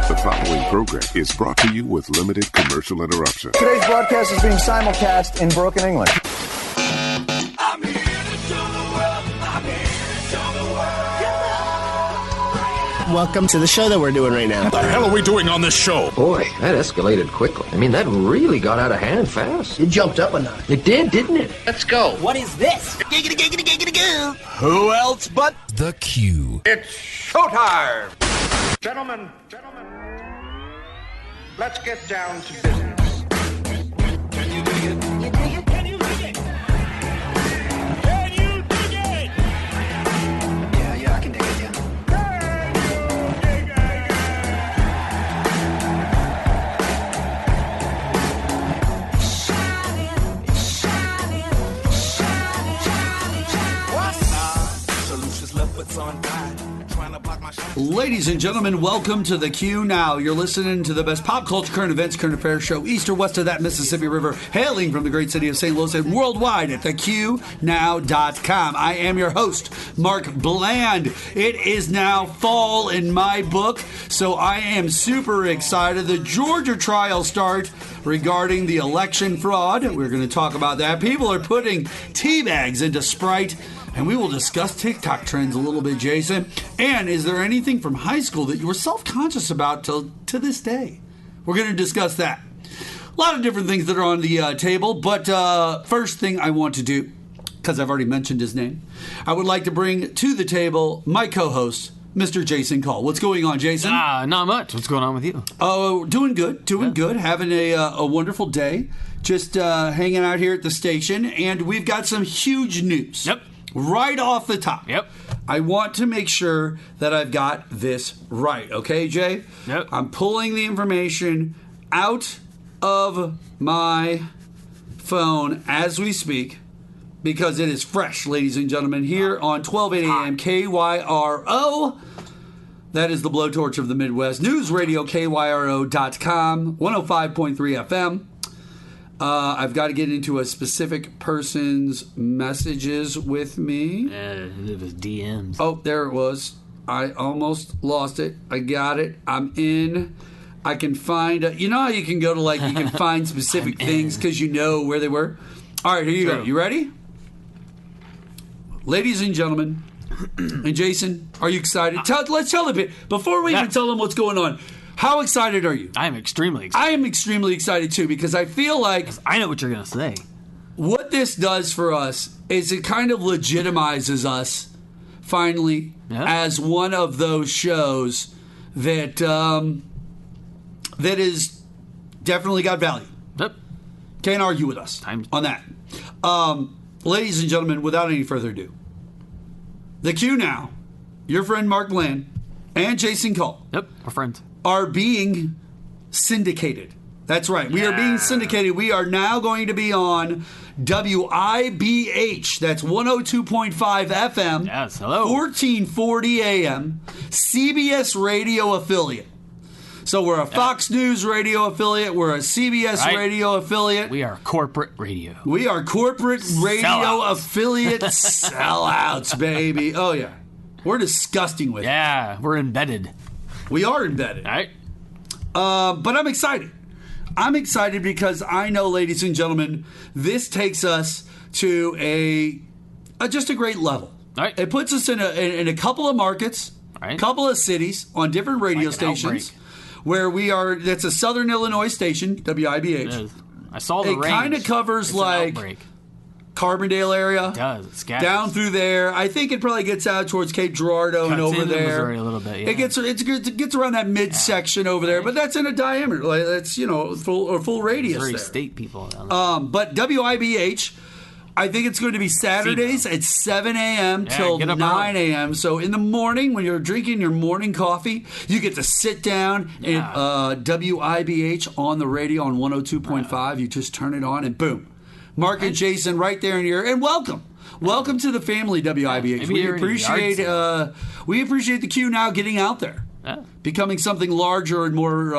The following program is brought to you with limited commercial interruption. Today's broadcast is being simulcast in broken English. I'm here to show the world. I'm here to show the world. Welcome to the show that we're doing right now. What the hell are we doing on this show? Boy, that escalated quickly. I mean, that really got out of hand fast. It jumped up a notch. It did, didn't it? Let's go. What is this? Giggity, giggity, giggity, goo. Who else but The Q. it's showtime? Gentlemen, let's get down to business. Can you dig it? Can you dig it? Can you dig it? Can you dig it? Yeah, I can dig it, yeah. Ladies and gentlemen, welcome to the Qnow. You're listening to the best pop culture, current events, current affairs show east or west of that Mississippi River, hailing from the great city of St. Louis and worldwide at theqnow.com. I am your host, Mark Bland. It is now fall in my book, so I am super excited. The Georgia trial start regarding the election fraud. We're going to talk about that. People are putting tea bags into Sprite. And we will discuss TikTok trends a little bit, Jason. And is there anything from high school that you were self-conscious about to this day? We're going to discuss that. A lot of different things that are on the table. But first thing I want to do, because I've already mentioned his name, I would like to bring to the table my co-host, Mr. Jason Call. What's going on, Jason? Not much. What's going on with you? Oh, doing good. Good. Having a wonderful day. Just hanging out here at the station. And we've got some huge news. Yep. Right off the top. Yep. I want to make sure that I've got this right. Okay, Jay? Yep. I'm pulling the information out of my phone as we speak because it is fresh, ladies and gentlemen, here on 1280 AM KYRO. That is the blowtorch of the Midwest. News Radio, KYRO.com, 105.3 FM. I've got to get into a specific person's messages with me. It was DMs. Oh, there it was. I almost lost it. I got it. I'm in. I can find... you know how you can go to, like, you can find specific things because you know where they were? All right, here you go. You ready? Ladies and gentlemen, and Jason, are you excited? Let's tell a bit. Before we even tell them what's going on, how excited are you? I am extremely excited. I am extremely excited, too, because I feel like... I know what you're going to say. What this does for us is it kind of legitimizes us, finally, as one of those shows that that is definitely got value. Yep. Can't argue with us on that. Ladies and gentlemen, without any further ado, the Qnow, your friend Mark Bland, and Jason Call. Yep, we're friends. Are being syndicated. That's right. We are being syndicated. We are now going to be on WIBH. That's 102.5 FM. Yes, hello. 1440 AM. CBS radio affiliate. So we're a Fox News radio affiliate. We're a CBS radio affiliate. We are corporate radio. We are corporate radio affiliate sellouts, baby. Oh, yeah. We're disgusting with it. Yeah, we're embedded. We are embedded. All right. But I'm excited. I'm excited because I know, ladies and gentlemen, this takes us to a just a great level. All right. It puts us in a couple of markets, a couple of cities on different radio stations where we are. That's a Southern Illinois station, WIBH. I saw the range. It kind of covers like Carbondale area. It does. It's down through there. I think it probably gets out towards Cape Girardeau and over there. Missouri a little bit. Yeah. It gets around that midsection over there, but that's in a diameter. Like that's full radius. Missouri there. State people. But WIBH, I think it's going to be Saturdays at 7 a.m. till 9 a.m. So in the morning, when you're drinking your morning coffee, you get to sit down and WIBH on the radio on 102.5. You just turn it on and boom. Mark and Jason right there in your ear. And welcome. Welcome to the family, WIBH. We appreciate the Qnow getting out there. Becoming something larger and more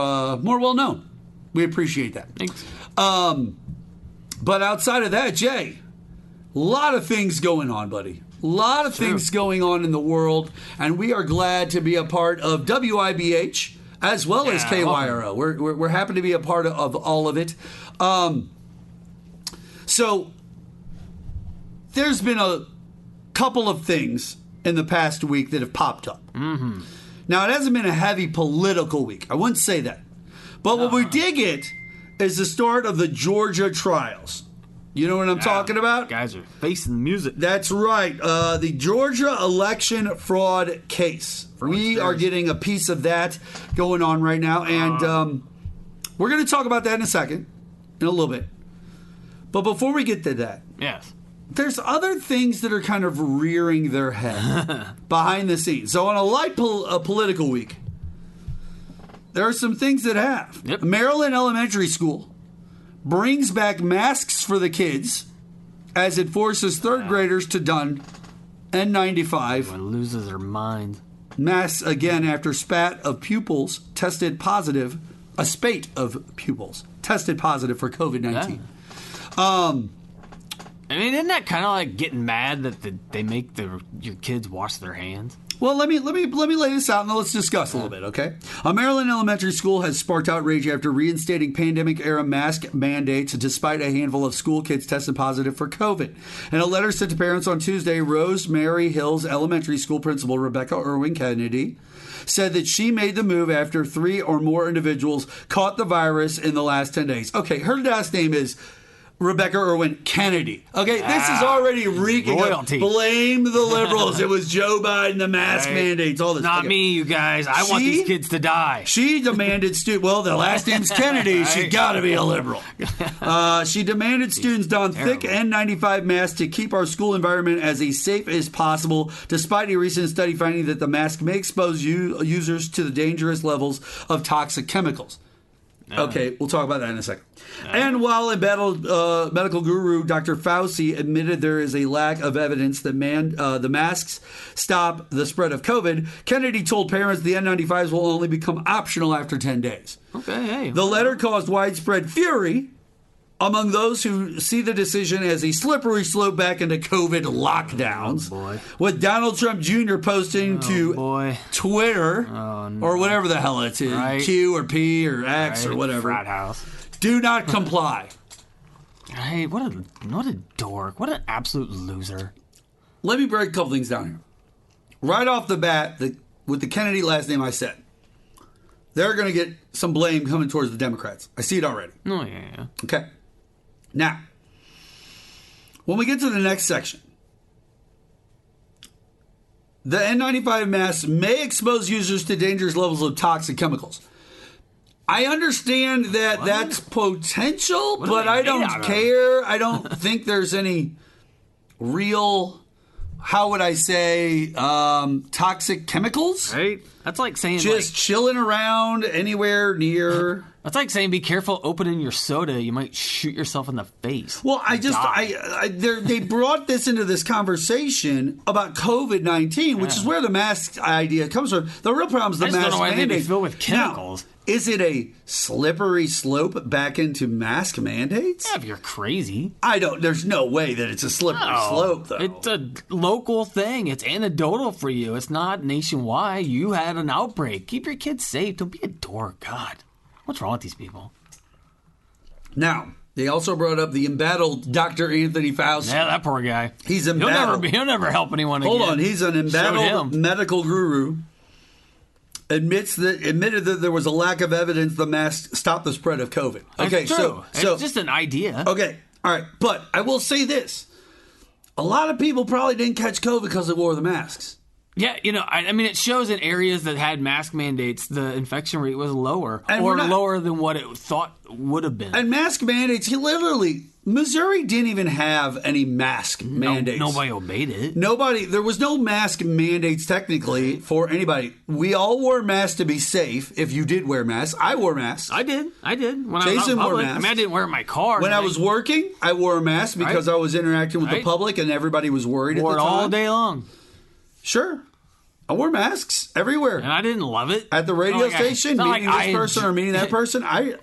well-known. We appreciate that. Thanks. But outside of that, Jay, a lot of things going on, buddy. A lot of things going on in the world, and we are glad to be a part of WIBH as well as KYRO. We're happy to be a part of all of it. So there's been a couple of things in the past week that have popped up. Mm-hmm. Now, it hasn't been a heavy political week. I wouldn't say that. But what we did get is the start of the Georgia trials. You know what I'm talking about? Guys are facing the music. That's right. The Georgia election fraud case. We are getting a piece of that going on right now. And we're going to talk about that in a second, in a little bit. But before we get to that, yes, there's other things that are kind of rearing their head behind the scenes. So on a light political week, there are some things that have. Yep. Maryland Elementary School brings back masks for the kids as it forces third graders to don N95. Everyone loses their mind. Masks again after a spate of pupils tested positive for COVID-19. Yeah. I mean, isn't that kind of like getting mad that they make your kids wash their hands? Well, let me lay this out and let's discuss a little bit, okay? A Maryland elementary school has sparked outrage after reinstating pandemic-era mask mandates despite a handful of school kids tested positive for COVID. In a letter sent to parents on Tuesday, Rosemary Hills Elementary School principal Rebecca Irwin Kennedy said that she made the move after 3 or more individuals caught the virus in the last 10 days. Okay, her last name is Rebecca Irwin Kennedy. Okay, this is already reeking royalty. of blame the liberals. It was Joe Biden, the mask mandates, all this. Not me, you guys. I want these kids to die. She demanded well, the last name's Kennedy. She's got to be a liberal. She demanded students don thick N95 masks to keep our school environment as safe as possible, despite a recent study finding that the mask may expose users to the dangerous levels of toxic chemicals. Okay, we'll talk about that in a second. And while embattled medical guru Dr. Fauci admitted there is a lack of evidence that the masks stop the spread of COVID, Kennedy told parents the N95s will only become optional after 10 days. Okay, hey. The letter caused widespread fury among those who see the decision as a slippery slope back into COVID lockdowns, with Donald Trump Jr. posting to Twitter or whatever the hell it is, right. Q or P or X or whatever. Frat house. Do not comply. Hey, what a dork. What an absolute loser. Let me break a couple things down here. Right off the bat, with the Kennedy last name I said, they're going to get some blame coming towards the Democrats. I see it already. Oh, yeah. Okay. Now, when we get to the next section, the N95 masks may expose users to dangerous levels of toxic chemicals. I understand that that's potential, but I don't care. I don't think there's any real, how would I say, toxic chemicals. Right? That's like saying just chilling around anywhere near. That's like saying be careful opening your soda. You might shoot yourself in the face. Well, they brought this into this conversation about COVID-19, which is where the mask idea comes from. The real problem is the mask mandate. Filled with chemicals. Now, is it a slippery slope back into mask mandates? Yeah, if you're crazy. There's no way that it's a slippery slope, though. It's a local thing. It's anecdotal for you. It's not nationwide. You had an outbreak. Keep your kids safe. Don't be a dork. God. What's wrong with these people? Now, they also brought up the embattled Dr. Anthony Fauci. Yeah, that poor guy. He's embattled. He'll never help anyone again. Hold on. He's an embattled medical guru. Admitted that there was a lack of evidence the mask stopped the spread of COVID. Okay, That's true. So it's just an idea. Okay, all right. But I will say this. A lot of people probably didn't catch COVID because they wore the masks. Yeah, I mean, it shows in areas that had mask mandates, the infection rate was lower lower than what it thought would have been. And mask mandates, Missouri didn't even have any mask mandates. Nobody obeyed it. There was no mask mandates technically for anybody. We all wore masks to be safe. If you did wear masks, I wore masks. I did. When Jason I was wore masks. I mean, I didn't wear it in my car. When I was working, I wore a mask because I was interacting with the public and everybody was worried at the time. Wore it all day long. Sure. I wore masks everywhere. And I didn't love it. At the radio station, meeting this person or meeting that person. I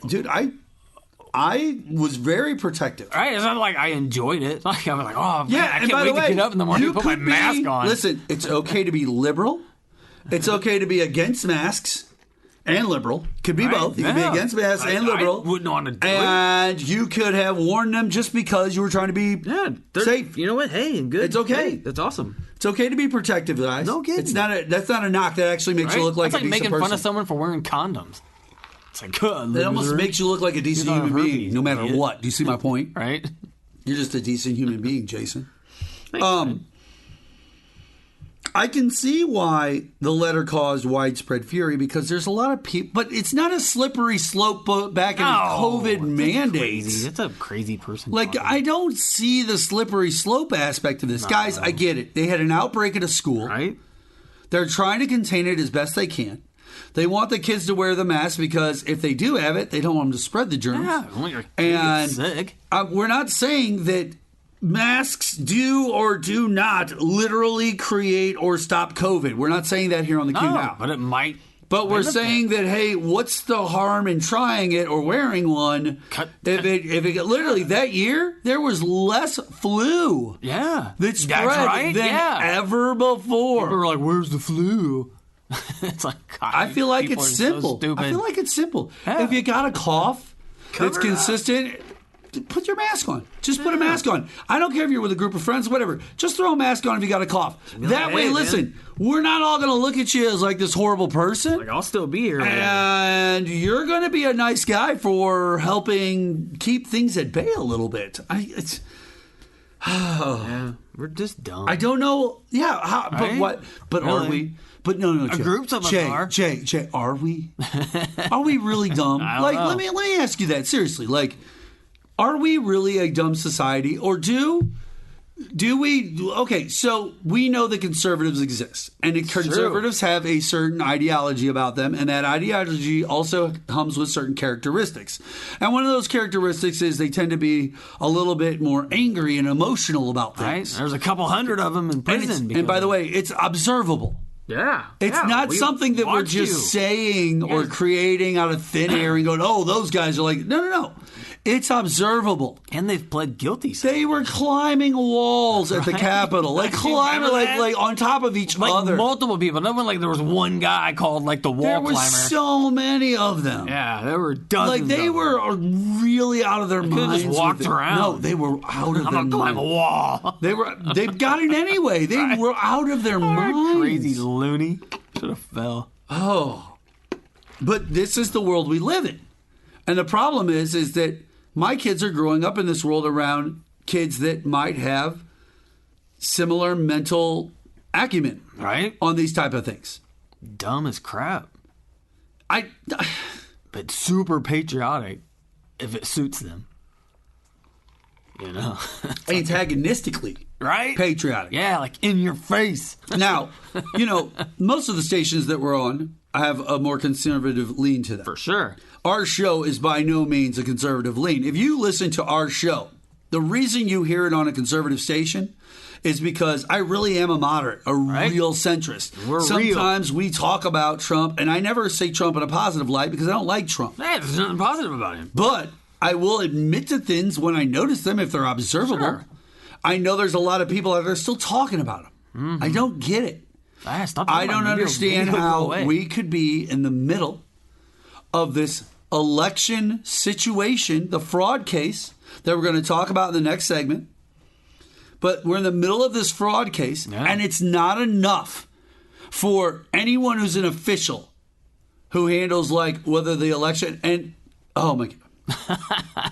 was very protective. Right? It's not like I enjoyed it. I was like, oh, man, I can't wait to get up in the morning and put my mask on. Listen, it's okay to be liberal. It's okay to be against masks. and liberal. Could be both. You could be against masks and liberal. I wouldn't want to do it. And you could have warned them just because you were trying to be safe. You know what? Hey, and good. It's okay. Hey, that's awesome. It's okay to be protective, guys. No kidding. That's not a knock. That actually makes you look like that's a decent making person. fun of someone for wearing condoms. It's like, good. It almost makes you look like a decent human being, no matter what. Do you see my point? Right? You're just a decent human being, Jason. I can see why the letter caused widespread fury because there's a lot of people, but it's not a slippery slope back into COVID mandates. That's a crazy person. Like, I don't see the slippery slope aspect of this. No. Guys, I get it. They had an outbreak at a school. Right. They're trying to contain it as best they can. They want the kids to wear the mask because if they do have it, they don't want them to spread the germs. Yeah, when your kid gets sick. We're not saying that masks do or do not literally create or stop COVID. We're not saying that here on the Q now. But it might. But we're saying that, hey, what's the harm in trying it or wearing one? If it literally that year, there was less flu. Yeah. That spread than ever before. People were like, where's the flu? It's like, God, I feel like it's simple. So I feel like it's simple. Yeah. If you got a cough that's consistent, put your mask on. Just put a mask on. I don't care if you're with a group of friends, whatever. Just throw a mask on if you got a cough. That way, listen, we're not all going to look at you as like this horrible person. Like, I'll still be here. And you're going to be a nice guy for helping keep things at bay a little bit. Yeah, we're just dumb. I don't know. Yeah, but what? But really? Are we? But no, Jay. Groups of us are. Jay, are we? Are we really dumb? Like, let me ask you that seriously. Like, are we really a dumb society, or do we? Okay, so we know that conservatives exist, and conservatives have a certain ideology about them, and that ideology also comes with certain characteristics. And one of those characteristics is they tend to be a little bit more angry and emotional about things. Right? There's a couple hundred of them in prison. And by the way, it's observable. Yeah. It's not something that we're just saying or creating out of thin air and going, oh, those guys are like, no. It's observable. And they've pled guilty. They were climbing walls at the Capitol. Like climbing like on top of each other. Multiple people. Not like there was one guy called like the wall climber. There were so many of them. Yeah, there were dozens. Like they were really out of their minds. They just walked around. No, they were out of their minds. I'm gonna climb a wall. They've got it anyway. They were out of their minds. Crazy loony. Should have fell. Oh. But this is the world we live in. And the problem is that my kids are growing up in this world around kids that might have similar mental acumen on these type of things. Dumb as crap. But super patriotic if it suits them. You know? Antagonistically. Right? Patriotic. Yeah, like in your face. Now, most of the stations that we're on have a more conservative lean to them. For sure. Our show is by no means a conservative lean. If you listen to our show, the reason you hear it on a conservative station is because I really am a moderate, real centrist. Sometimes we talk about Trump, and I never say Trump in a positive light because I don't like Trump. Yeah, there's nothing positive about him. But I will admit to things when I notice them if they're observable. Sure. I know there's a lot of people out there still talking about him. Mm-hmm. I don't get it. I don't understand how we could be in the middle of this election situation, the fraud case that we're going to talk about in the next segment. But we're in the middle of this fraud case, and it's not enough for anyone who's an official who handles like whether the election and oh my God.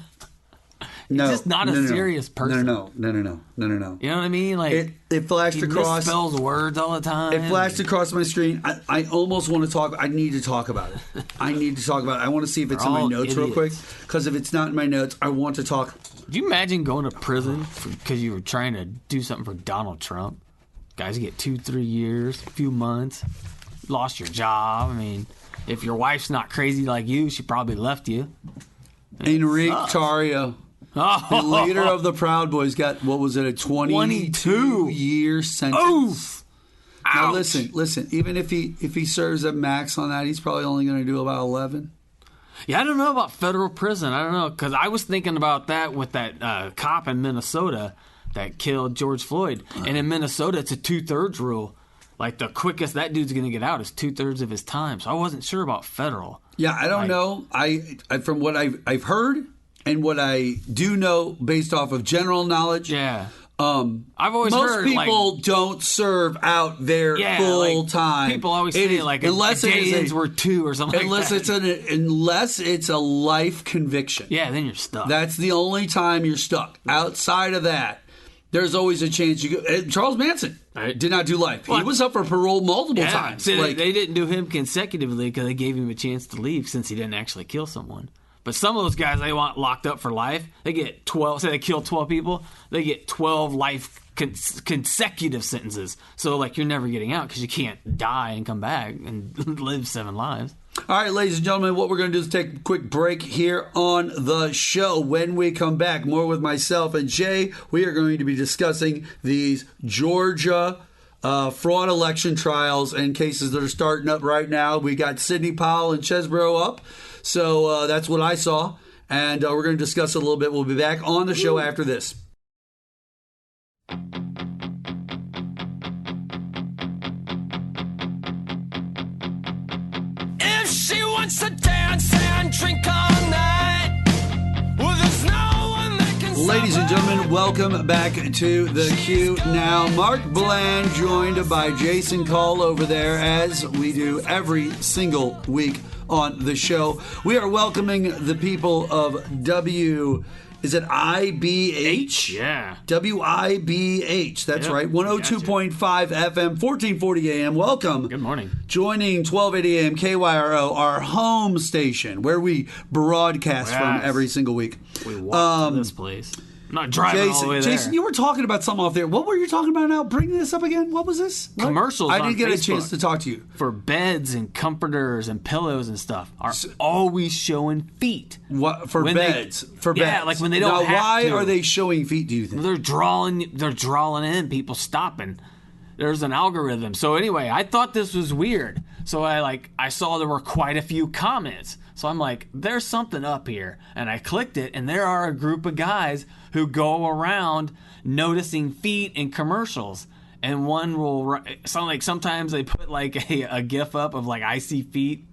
No, he's just not a serious person. No. You know what I mean? Like it flashed across. He misspells words all the time. It flashed across my screen. I almost want to talk. I need to talk about it. I want to see if it's in my notes real quick. Because if it's not in my notes, I want to talk. Do you imagine going to prison because you were trying to do something for Donald Trump? Guys, you get 2-3 years, a few months, lost your job. I mean, if your wife's not crazy like you, she probably left you. Enrique Tarrio. The leader of the Proud Boys got, what was it, a 22-year sentence. Ouch. Now listen, even if he serves a max on that, he's probably only going to do about 11. Yeah, I don't know about federal prison. I don't know, because I was thinking about that with that cop in Minnesota that killed George Floyd. And in Minnesota, it's a 2/3 rule. Like, the quickest that dude's going to get out is 2/3 of his time. So I wasn't sure about federal. Yeah, I don't know. I from what I've heard and what I do know based off of general knowledge. Yeah. I've always most heard people don't serve out there full time. People always say unless it were 2 or something. Unless it's a life conviction. Yeah, then you're stuck. That's the only time you're stuck. Outside of that, there's always a chance you go. Charles Manson did not do life. He was up for parole multiple times. See, they didn't do him consecutively because they gave him a chance to leave since he didn't actually kill someone. But some of those guys they want locked up for life, they get 12. Say they kill 12 people, they get 12 life consecutive sentences. So like you're never getting out because you can't die and come back and live 7 lives. All right, ladies and gentlemen, what we're going to do is take a quick break here on the show. When we come back, more with myself and Jay, we are going to be discussing these Georgia fraud election trials and cases that are starting up right now. We got Sidney Powell and Chesbrough up. So that's what I saw, and we're going to discuss it a little bit. We'll be back on the show after this. If she wants to dance and drink all night, well, there's no one that can. Ladies and gentlemen, welcome back to the Q Now. Mark Bland joined by Jason Call over there, as we do every single week on the show. We are welcoming the people of is it IBH? Yeah. WIBH. That's right. 102.5 FM, 1440 AM. Welcome. Good morning. Joining 1280 AM KYRO, our home station, where we broadcast from every single week. We walk to this place. I'm not driving all the way there. Jason, you were talking about something off there. What were you talking about now? Bring this up again. What was this? What? Commercials I on didn't get Facebook a chance to talk to you. for beds and comforters and pillows and stuff are always showing feet. What for When beds? Yeah, beds. like when they don't now, have why to. are they showing feet? Do you think They're drawing in people stopping. There's an algorithm. So anyway, I thought this was weird. So I saw there were quite a few comments. So I'm like, there's something up here. And I clicked it, and there are a group of guys who go around noticing feet in commercials. And one will sound like sometimes they put like a GIF up of like I see feet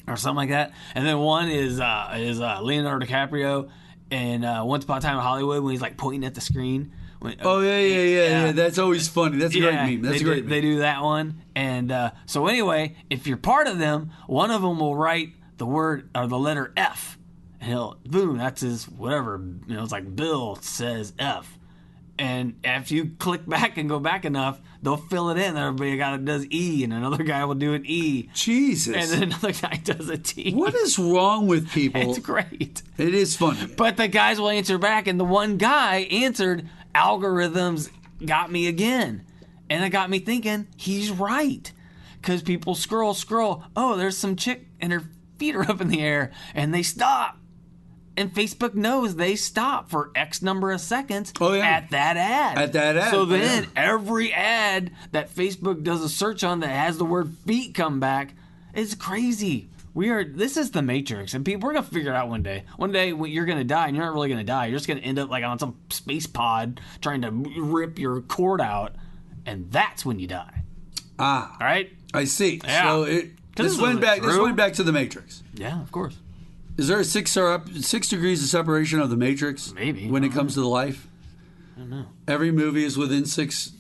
or something like that. And then one is Leonardo DiCaprio in Once Upon a Time in Hollywood when he's like pointing at the screen. Yeah. That's always funny. That's a great meme. That's a great meme. They do that one. And so anyway, if you're part of them, one of them will write the word or the letter F. And boom, that's his whatever. It's like Bill says F. And if you click back and go back enough, they'll fill it in. Everybody does E, and another guy will do an E. Jesus. And then another guy does a T. What is wrong with people? It's great. It is funny. But the guys will answer back, and the one guy answered, algorithms got me again. And it got me thinking, he's right. Because people scroll. Oh, there's some chick, and her feet are up in the air, and they stop. And Facebook knows they stop for X number of seconds at that ad. So then every ad that Facebook does a search on that has the word feet come back is crazy. This is the Matrix, and people, we're going to figure it out one day. One day when you're going to die, and you're not really going to die. You're just going to end up like on some space pod trying to rip your cord out, and that's when you die. All right? I see. Yeah. So this went back to the Matrix. Yeah, of course. Is there a 6 degrees of separation of the Matrix? Maybe. When it comes to the life? I don't know. Every movie is within six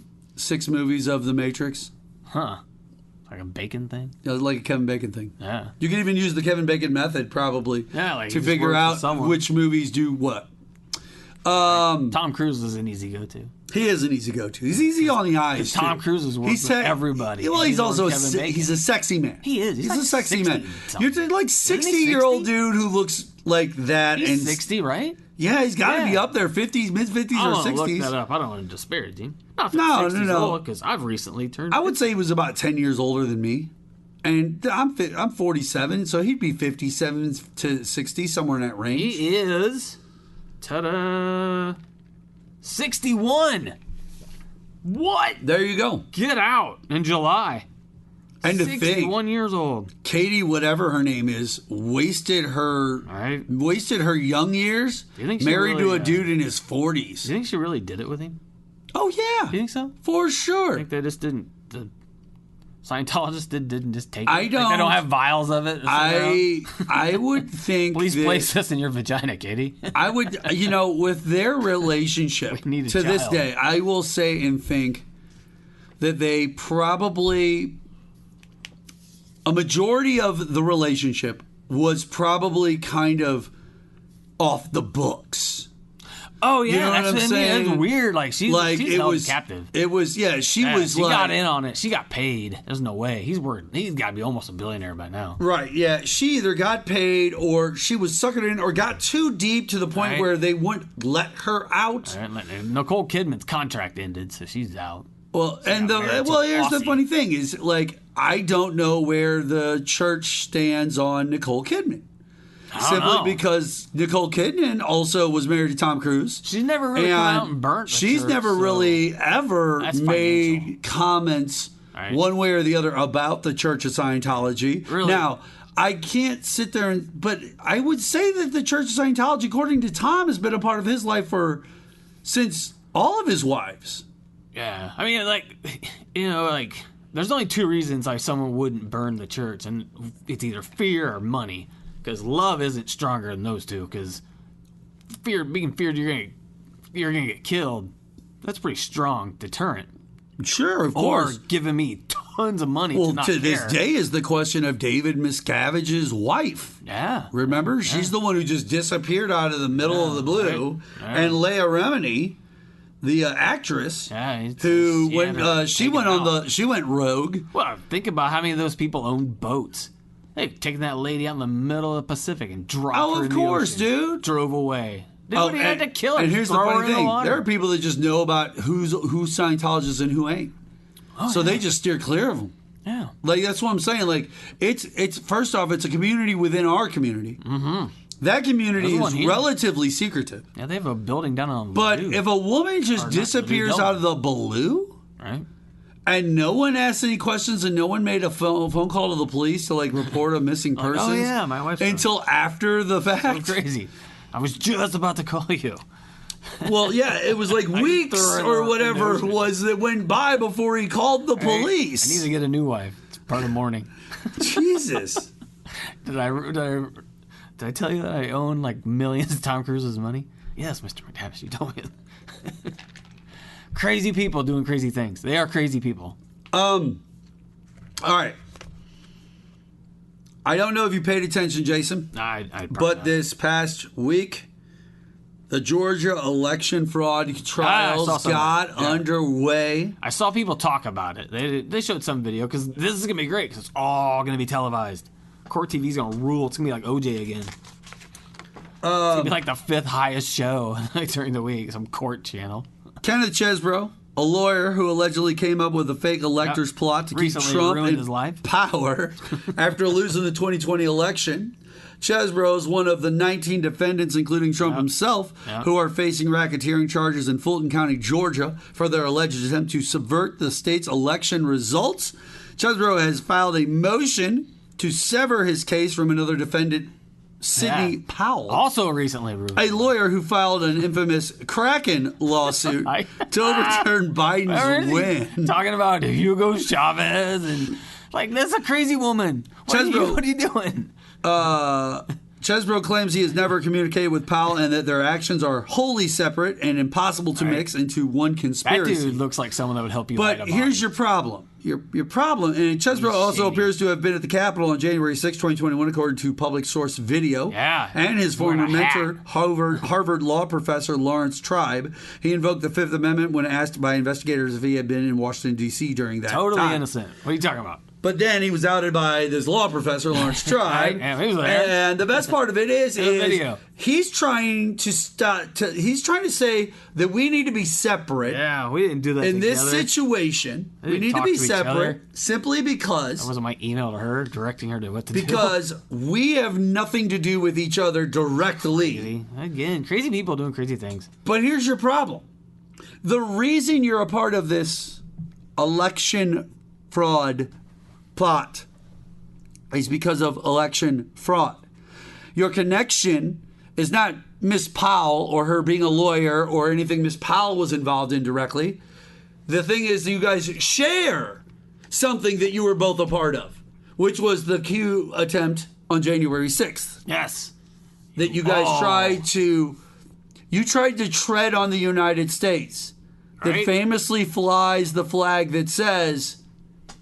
movies of the Matrix. Huh. Like a bacon thing? Yeah, like a Kevin Bacon thing. Yeah. You can even use the Kevin Bacon method probably to figure out which movies do what. Tom Cruise is an easy go-to. He is an easy go-to. He's easy on the eyes. Tom Cruise is working with everybody. Well, he's also he's a sexy man. He is. He's a sexy man. You're like 60-year-old dude who looks like that. He's 60, right? Yeah, he's got to be up there, 50s, mid-50s or 60s. Look that up. I don't want to disparage him. No. Because I've recently turned. I would say he was about 10 years older than me. And I'm 47, so he'd be 57 to 60, somewhere in that range. He is. Ta-da. 61. What? There you go. Get out in July. And to 61 years old. Katie, whatever her name is, wasted her young years. Do you think married to a dude in his 40s. Do you think she really did it with him? Oh yeah. You think so? For sure. I think they just didn't. The Scientologists didn't just take it. I don't. Like, they don't have vials of it. I would think. Please that, place this in your vagina, Katie. I would, with their relationship We need a to this child. day, I will say and think that they probably, a majority of the relationship was probably kind of off the books. Oh yeah, You know what that's I'm what I mean. saying? It's weird. Like she's it held was captive. It was she Yeah, was she like got in on it. She got paid. There's no way. He's got to be almost a billionaire by now. right. Yeah, she either got paid or she was sucking it in or got too deep to the point Right. where they wouldn't let her out. All right, Nicole Kidman's contract ended, so she's out. Well, and got married to here's the Aussie. funny thing is like I don't know where the church stands on Nicole Kidman. Simply know. because Nicole Kidman also was married to Tom Cruise. She's never really come out and burnt the She's church, never so really ever that's made financial. comments Right. one way or the other about the Church of Scientology. Really? Now, I can't sit there but I would say that the Church of Scientology, according to Tom, has been a part of his life since all of his wives. Yeah, I mean, there's only two reasons why someone wouldn't burn the church, and it's either fear or money. Because love isn't stronger than those two. Because being feared you're gonna get killed, that's pretty strong deterrent. Sure, of Or course. giving me tons of money Well, to not to this care. day is the question of David Miscavige's wife. Yeah. Remember? She's the one who just disappeared out of the middle of the blue. right. And Leah Remini, the actress, Yeah, who she when had her she taken went on out. she went rogue. Well, think about how many of those people own boats. They've taken that lady out in the middle of the Pacific and dropped her Oh, in of the course, ocean. dude. Drove away. They wouldn't even have to kill her. And just here's the throw her funny in the thing: water. there are people that just know about who's Scientologists and who ain't. So they just steer clear of them. Yeah. Like that's what I'm saying. Like it's first off, it's a community within our community. Mm-hmm. That community There's is one here. relatively secretive. Yeah, they have a building down on But Ladue. if a woman just Or not, disappears Ladue out of the blue right? and no one asked any questions and no one made a phone call to the police to like report a missing person, oh, yeah, my wife's until after the So fact. crazy. I was just about to call you. Well, yeah, it was like weeks threw her or in whatever the it was that went by before he called the I need police. to get a new wife. It's part of mourning. Jesus. Did I tell you that I own like millions of Tom Cruise's money? Yes, Mr. McTavish, you told me. Crazy people doing crazy things. They are crazy people. All right. I don't know if you paid attention, Jason, I probably but not. this past week, the Georgia election fraud trials saw some of got it. Yeah. underway. I saw people talk about it. They showed some video because this is gonna be great because it's all gonna be televised. Court TV's gonna rule. It's gonna be like OJ again. It's gonna be like the fifth highest show during the week. Some court channel. Kenneth Chesbrough, a lawyer who allegedly came up with a fake electors Yep. plot to Recently keep Trump ruined in his life. power after losing the 2020 election. Chesbrough is one of the 19 defendants, including Trump himself, Yep. who are facing racketeering charges in Fulton County, Georgia, for their alleged attempt to subvert the state's election results. Chesbrough has filed a motion to sever his case from another defendant, Sidney Yeah. Powell. Also recently ruined. A lawyer who filed an infamous Kraken lawsuit to overturn Biden's win. Talking about Hugo Chavez and like that's a crazy woman. What are you doing? Chesbrough claims he has never communicated with Powell and that their actions are wholly separate and impossible to mix into one That conspiracy. dude looks like someone that would help you. hide But a here's body. your problem. Your problem, and Chesbrough also shady. appears to have been at the Capitol on January 6, 2021, according to public source video. Yeah. And his Wearing former a hat. mentor, Harvard law professor Lawrence Tribe. He invoked the Fifth Amendment when asked by investigators if he had been in Washington, D.C. during that totally time. innocent. What are you talking about? But then he was outed by this law professor, Lawrence Tribe. Yeah, he was there. And the best part of it is video. he's trying to he's trying to say that we need to be separate. Yeah, we didn't do that In this together. situation, They we didn't need to talk be to each separate other. simply That because wasn't my email to her directing her to what to do. because we have nothing to do with each other directly. Crazy. Again, crazy people doing crazy things. But here's your problem. The reason you're a part of this election fraud plot is because of election fraud. Your connection is not Miss Powell or her being a lawyer or anything Miss Powell was involved in directly. The thing is, you guys share something that you were both a part of, which was the Q attempt on January 6th. Yes. That you guys tried to tread on the United States. That Right. famously flies the flag that says,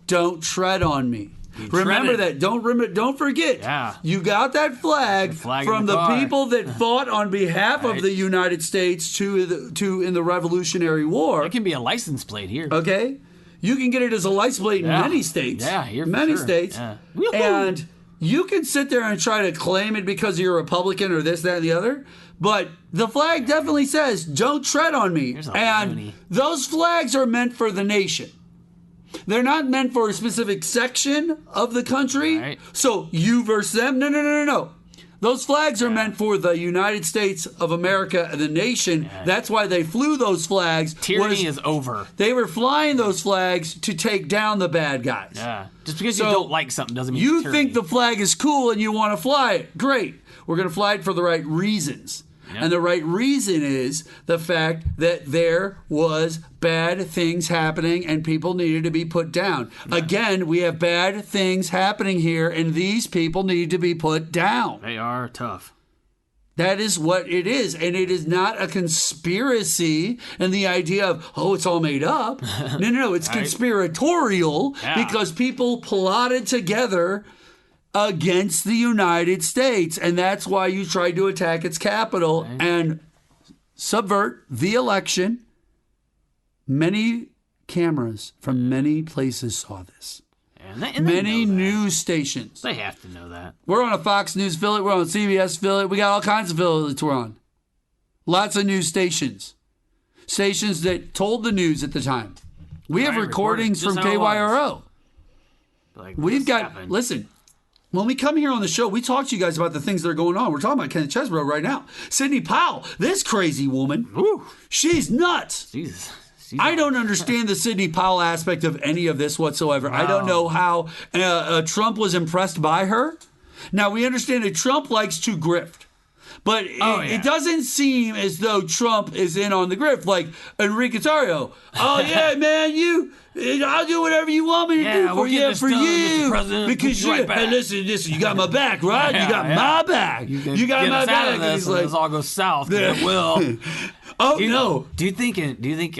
"Don't tread on me." Remember treaded. that. Don't forget. Yeah. You got that flag, flag from in the the car. people that fought on behalf of Right. the United States in the Revolutionary War. It can be a license plate here. Okay? You can get it as a license plate in Yeah. many states. Yeah, here for many sure. states. Yeah. Woohoo. And you can sit there and try to claim it because you're a Republican or this, that, and the other. But the flag definitely says, "Don't tread on me." Here's a And loony. those flags are meant for the nation. They're not meant for a specific section of the country. Right. So you versus them. No. Those flags are meant for the United States of America, the nation. That's why they flew those flags. Tyranny is over. They were flying those flags to take down the bad guys. Yeah. Just because So, you don't like something doesn't mean You it's tyranny. think the flag is cool and you want to fly it. Great. We're going to fly it for the right reasons. Yep. And the right reason is the fact that there was bad things happening and people needed to be put down. Again, we have bad things happening here and these people need to be put down. They are tough. That is what it is. And it is not a conspiracy and the idea of, oh, it's all made up. No. It's Right. conspiratorial Yeah. because people plotted together against the United States. And that's why you tried to attack its capital and subvert the election. Many cameras from many places saw this. And they Many know that. news stations. They have to know that. We're on a Fox News affiliate. We're on a CBS affiliate. We got all kinds of affiliates we're on. Lots of news stations. Stations that told the news at the time. We have Right, recordings from recorded just how it KYRO. Like, We've this got, happened. listen, when we come here on the show, we talk to you guys about the things that are going on. We're talking about Ken Chesbrough right now. Sidney Powell, this crazy woman, Woo. she's nuts. Jesus. I don't understand the Sidney Powell aspect of any of this whatsoever. I don't know how Trump was impressed by her. Now, we understand that Trump likes to grift. But it doesn't seem as though Trump is in on the grift. Like Enrique Tarrio. Oh, yeah, man, I'll do whatever you want me to do we're getting this for done, you. Mr. President. Because Put you right back. hey, listen, you got my back, right? you got my back. You got get my us back. out of And this, he's and like, this all goes south. 'Cause it will. oh, Do you, no. Do you think Enrique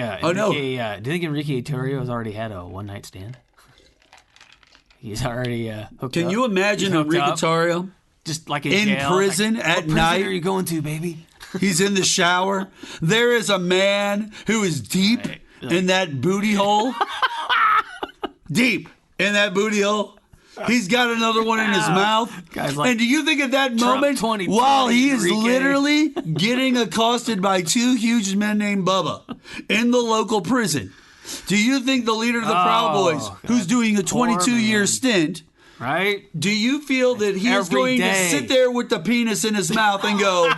Tarrio has already had a one night stand? He's already hooked Can up. you imagine He's hooked Enrique up. Tarrio? Just like in in jail. prison Like, at what prison night? are you going to, baby? He's in the shower. There is a man who is deep in that booty hole. Deep in that booty hole. He's got another one in his mouth. Guys like and do you think at that Trump moment, 2020, while he is Enrique. literally getting accosted by two huge men named Bubba in the local prison, do you think the leader of the Proud Boys, who's doing a Poor 22-year man. stint, Right? do you feel that he is Every going day. to sit there with the penis in his mouth and go,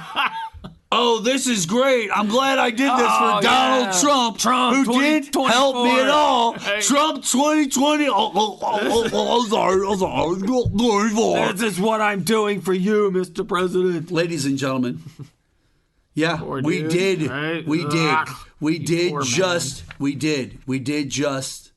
oh, this is great. I'm glad I did this Oh, for Donald yeah. Trump, Trump, who did 2024. help me at all. Hey. Trump 2020. I'm sorry. This is what I'm doing for you, Mr. President. Ladies and gentlemen, yeah, Poor we dude, did. right? We did. Ugh, We did poor just. man. We did just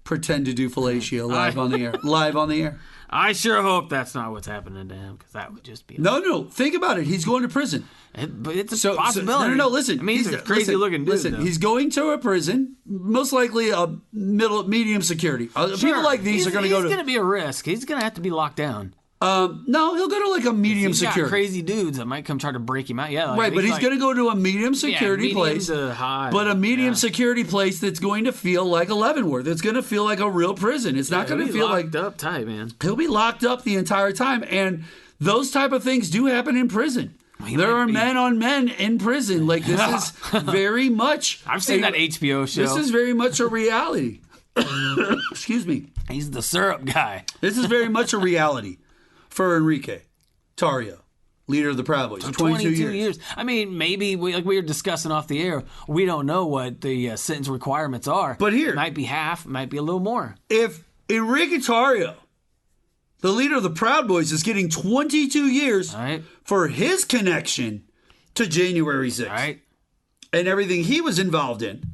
pretend to do fellatio live on the air. Live on the air. I sure hope that's not what's happening to him, because that would just be... No. Think about it. He's going to prison. But it's a possibility. No. Listen. I mean, he's a listen, crazy-looking dude, Listen, though. he's going to a prison, most likely a medium security. People like these are going to go to. He's going to be a risk. He's going to have to be locked down. No, he'll go to like a medium He's got security. crazy dudes that might come try to break him out. Yeah, like, Right, but he's going to go to a medium security medium place. to high. But a medium Yeah. security place that's going to feel like a Leavenworth. It's going to feel like a real prison. It's not going to feel like up tight, man. he'll be locked up the entire time. And those type of things do happen in prison. There are men on men in prison. Like, this is very much... I've seen that HBO show. This is very much a reality. Excuse me. He's the syrup guy. This is very much a reality for Enrique Tarrio, leader of the Proud Boys, for 22 years. I mean, maybe, like we were discussing off the air, we don't know what the sentence requirements are. But here... Might be half, might be a little more. If Enrique Tarrio, the leader of the Proud Boys, is getting 22 years Right. for his connection to January 6th Right? and everything he was involved in,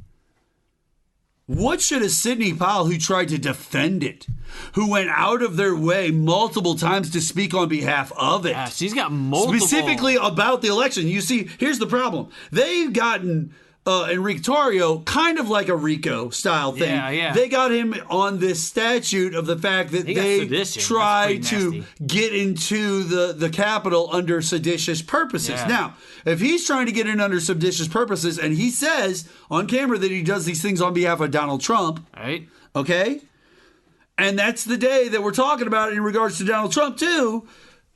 What should a Sidney Powell, who tried to defend it, who went out of their way multiple times to speak on behalf of it? Yeah, she's got multiple. Specifically about the election. You see, here's the problem. They've gotten Enrique Tarrio kind of like a RICO style thing. Yeah. They got him on this statute of the fact that they tried to get into the Capitol under seditious purposes. Yeah. Now, if he's trying to get in under seditious purposes and he says on camera that he does these things on behalf of Donald Trump, right? Okay? And that's the day that we're talking about in regards to Donald Trump, too.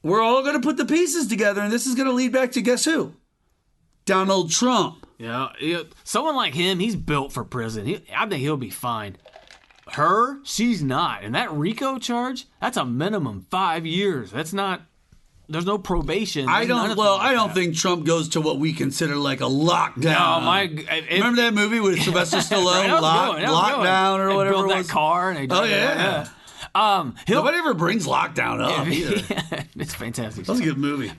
We're all going to put the pieces together, and this is going to lead back to guess who? Donald Trump. Yeah, someone like him, he's built for prison. I think he'll be fine. Her, she's not. And that RICO charge, that's a minimum 5 years. That's not. There's no probation. I don't think Trump goes to what we consider like a lockdown. No, remember that movie with Sylvester Stallone, Lockdown or whatever it was? That car. And nobody ever brings Lockdown up either. It's fantastic. That's a good movie.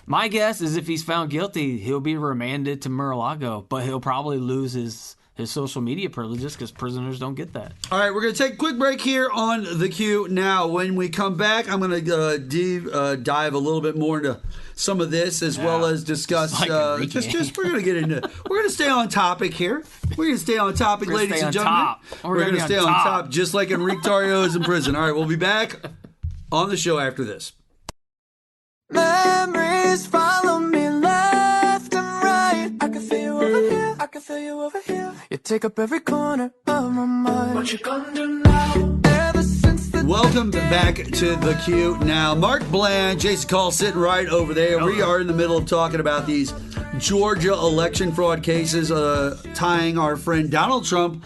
My guess is if he's found guilty, he'll be remanded to Mar-a-Lago, but he'll probably lose his social media privileges because prisoners don't get that. All right, we're going to take a quick break here on the Q. Now, when we come back, I'm going to dive a little bit more into some of this as well as discuss. We're going to get into. We're going to stay on topic here. We're going to stay on topic, ladies and gentlemen. We're going to stay on top, just like Enrique Tarrio is in prison. All right, we'll be back on the show after this. Memories follow me left and right. I can feel you over here, I can feel you over here. You take up every corner of my mind. What you gonna do now? Ever since the Welcome back to the Q. Now, Mark Bland, Jason Call sitting right over there. We are in the middle of talking about these Georgia election fraud cases tying our friend Donald Trump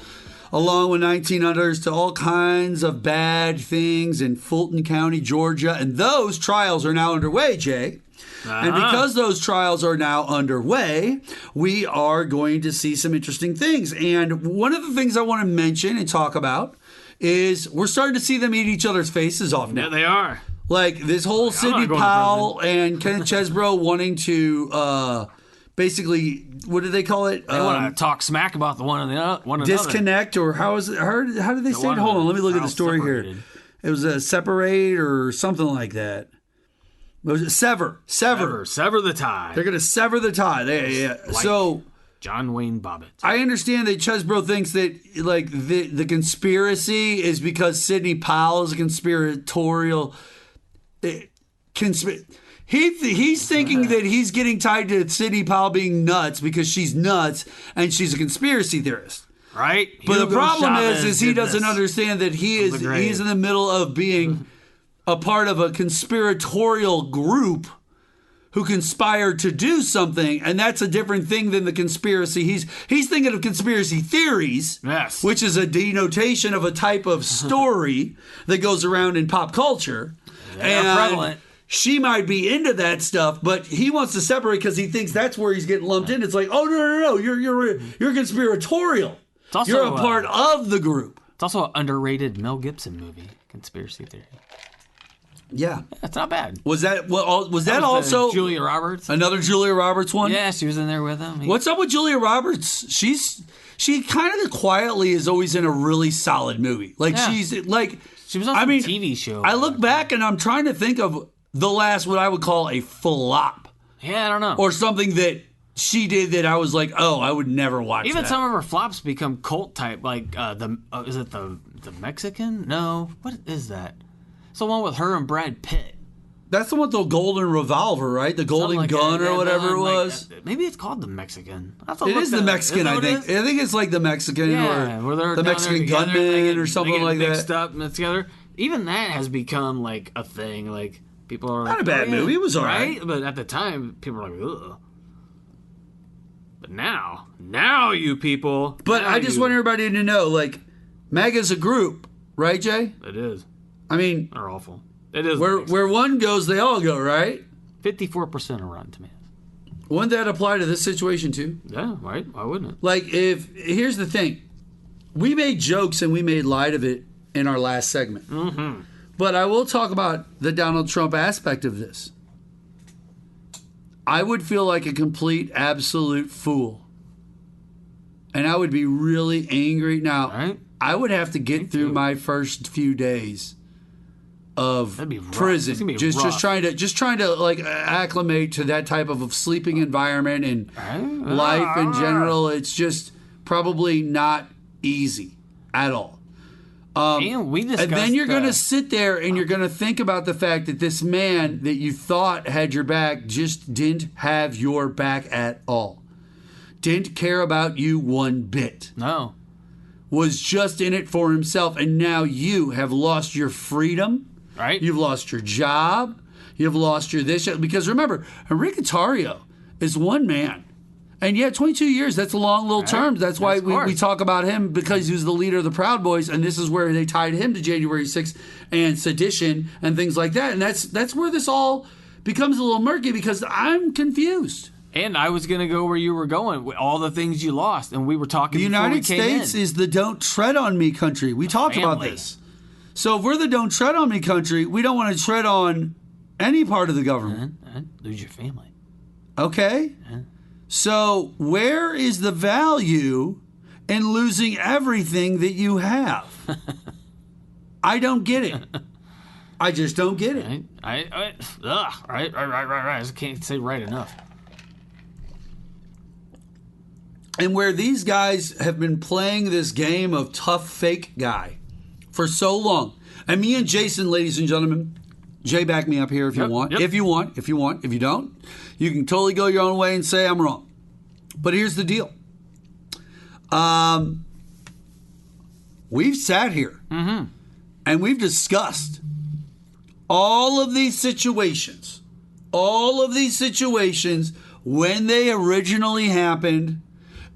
along with 19 others to all kinds of bad things in Fulton County, Georgia. And those trials are now underway, Jay. And because those trials are now underway, we are going to see some interesting things. And one of the things I want to mention and talk about is we're starting to see them eat each other's faces off now. Yeah, they are. Like this whole Sidney Powell and Ken Chesebro wanting to basically, what do they call it? They want to talk smack about the one another. Disconnect, or how is it? How did they say it? Hold on, let me look at the story here. It was a separate or something like that. Was it sever the tie? They're going to sever the tie. Like so John Wayne Bobbitt. I understand that Chesebro thinks that like the conspiracy is because Sidney Powell is a conspiratorial. He's thinking that he's getting tied to Sidney Powell being nuts because she's nuts and she's a conspiracy theorist. Right? But the problem is he doesn't understand that he's in the middle of being a part of a conspiratorial group who conspired to do something, and that's a different thing than the conspiracy. He's thinking of conspiracy theories, yes, which is a denotation of a type of story that goes around in pop culture. They're prevalent. She might be into that stuff, but he wants to separate because he thinks that's where he's getting lumped in. It's like, oh no, you're conspiratorial. You're a part of the group. It's also an underrated Mel Gibson movie, Conspiracy Theory. Yeah, that's not bad. Was that also Julia Roberts? Another Julia Roberts one? Yeah, she was in there with him. What's up with Julia Roberts? She kind of quietly is always in a really solid movie. Like she's like she was on some TV show. I look back and I'm trying to think of the last what I would call a flop. Yeah, I don't know. Or something that she did that I was like, oh, I would never watch. Even that. some of her flops become cult type, like is it the Mexican? No, what is that? It's the one with her and Brad Pitt. That's the one with the golden revolver, right? The golden gun or whatever it was. Maybe it's called the Mexican. It is the Mexican, I think. I think it's like the Mexican or the Mexican gunman or something like that. Mixed up and together. Even that has become like a thing. Like people are not a bad movie. It was all right. But at the time, people were like, ugh. But now you people. But I just want everybody to know, like, MAGA's a group, right, Jay? It is. I mean, they're awful. It is. Where one goes, they all go, right? 54% are Rotten Tomatoes. Wouldn't that apply to this situation too? Yeah, right. Why wouldn't it? Like, here's the thing, we made jokes and we made light of it in our last segment. Mm-hmm. But I will talk about the Donald Trump aspect of this. I would feel like a complete, absolute fool and I would be really angry. Now, Right. I would have to get through my first few days of That'd be rough. It's prison, gonna be just rough. trying to like acclimate to that type of sleeping environment and life in general. It's just probably not easy at all. And we discussed. And then you're going to sit there and you're going to think about the fact that this man that you thought had your back just didn't have your back at all. Didn't care about you one bit. No. Was just in it for himself. And now you have lost your freedom. Right. You've lost your job. You've lost your this. Because remember, Enrique Tarrio is one man. And yeah, 22 years, that's a long little term. That's why we talk about him, because he was the leader of the Proud Boys, and this is where they tied him to January 6th and sedition and things like that. And that's where this all becomes a little murky, because I'm confused. And I was going to go where you were going with all the things you lost, and we were talking. The United States is the don't tread on me country. We talked about this. So if we're the don't tread on me country, we don't want to tread on any part of the government. Lose your family. Okay. So where is the value in losing everything that you have? I don't get it. I just don't get it. Right. I just can't say right enough. And where these guys have been playing this game of tough fake guy for so long. And me and Jason, ladies and gentlemen, Jay, back me up here if you want. Yep. If you want. If you don't, you can totally go your own way and say I'm wrong. But here's the deal. We've sat here and we've discussed all of these situations when they originally happened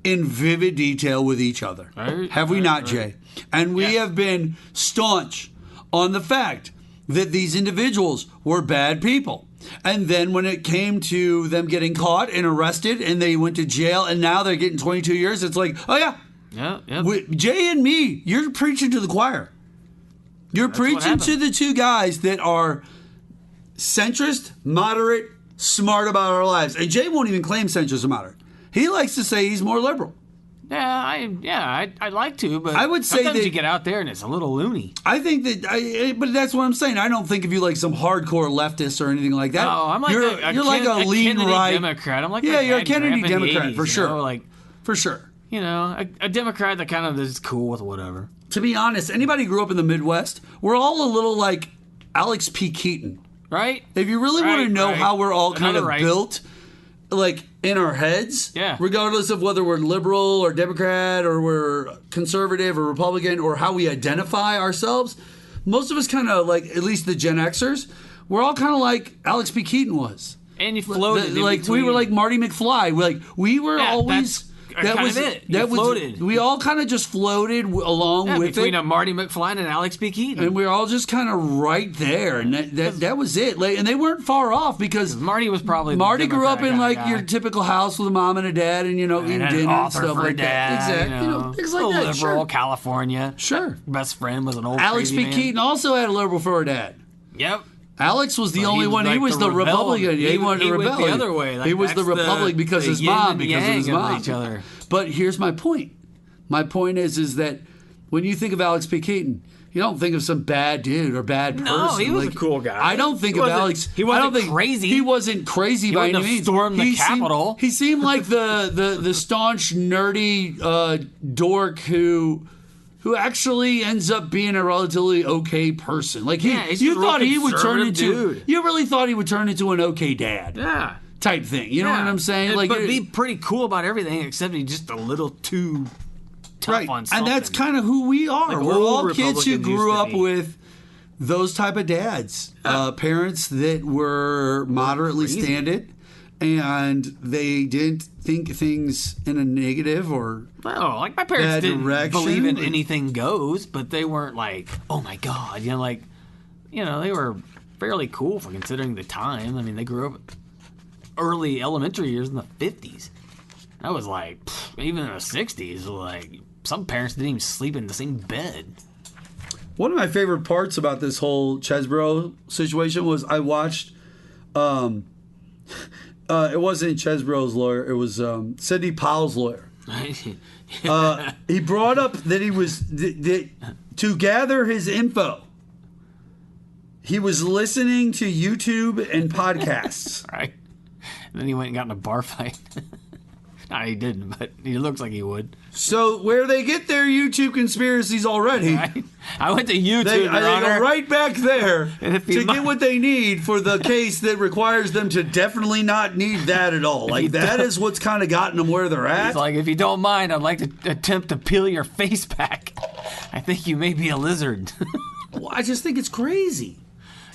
in vivid detail with each other. Have we not, Jay? And we have been staunch on the fact that these individuals were bad people. And then when it came to them getting caught and arrested and they went to jail and now they're getting 22 years, it's like, oh yeah. Jay and me, you're preaching to the choir. You're preaching to the two guys that are centrist, moderate, smart about our lives. And Jay won't even claim centrist or moderate. He likes to say he's more liberal. I'd like to, but I would say sometimes that you get out there and it's a little loony. I think that, but that's what I'm saying. I don't think of you like some hardcore leftist or anything like that. No, I'm like you're like a lean Kennedy right Democrat. I'm like you're a Kennedy Grandpa in the Democrat 80s, for sure, like for sure. You know, a Democrat that kind of is cool with whatever. To be honest, anybody who grew up in the Midwest, we're all a little like Alex P. Keaton, right? If you really want to know how we're all kind of built, like in our heads, regardless of whether we're liberal or Democrat or we're conservative or Republican or how we identify ourselves, most of us kind of like, at least the Gen Xers, we're all kind of like Alex P. Keaton was. And you floated. Like we were like Marty McFly. We were always. That was it. That floated. We all kind of just floated along with between a Marty McFly and an Alex P. Keaton, and we were all just kind of right there, and that was it. Like, and they weren't far off because Marty was probably grew up in like your typical house with a mom and a dad, and eating dinner and stuff like that. Exactly, things like that. Liberal California. Sure. Best friend was an old Alex P. Keaton also had a liberal for a dad. Yep. Alex was the only one. He was the Republican. He wanted to rebel. Went the other way. He was the Republican because his mom. Because of his mom. Each other. But here's my point. My point is that when you think of Alex P. Keaton, you don't think of some bad dude or bad person. No, he was a cool guy. I don't think of Alex. He wasn't crazy. He wasn't crazy by any means. Stormed the Capitol. He seemed like the staunch nerdy dork who actually ends up being a relatively okay person. Like you thought he would turn into. Dude. You really thought he would turn into an okay dad. Yeah. Type thing. You know what I'm saying? Like, but be pretty cool about everything except he's just a little too tough on something. And that's kind of who we are. Like we're all kids who grew up with those type of dads. Parents that were moderately standard and they didn't think things in a negative or like my parents bad didn't direction. Believe in anything goes, but they weren't like, oh my God. They were fairly cool for considering the time. I mean, they grew up early elementary years in the 50s. That was like, even in the 60s, like, some parents didn't even sleep in the same bed. One of my favorite parts about this whole Chesbro situation was I watched, it wasn't Chesbro's lawyer, it was Sidney Powell's lawyer. He brought up that he was to gather his info. He was listening to YouTube and podcasts. Right. And then he went and got in a bar fight. No, he didn't, but he looks like he would. So where they get their YouTube conspiracies already, right? I went to YouTube, they Your go Honor. right back there And if to you get what they need for the case that requires them to definitely not need that at all. Like, that is what's kind of gotten them where they're at. He's like, if you don't mind, I'd like to attempt to peel your face back. I think you may be a lizard. Well, I just think it's crazy.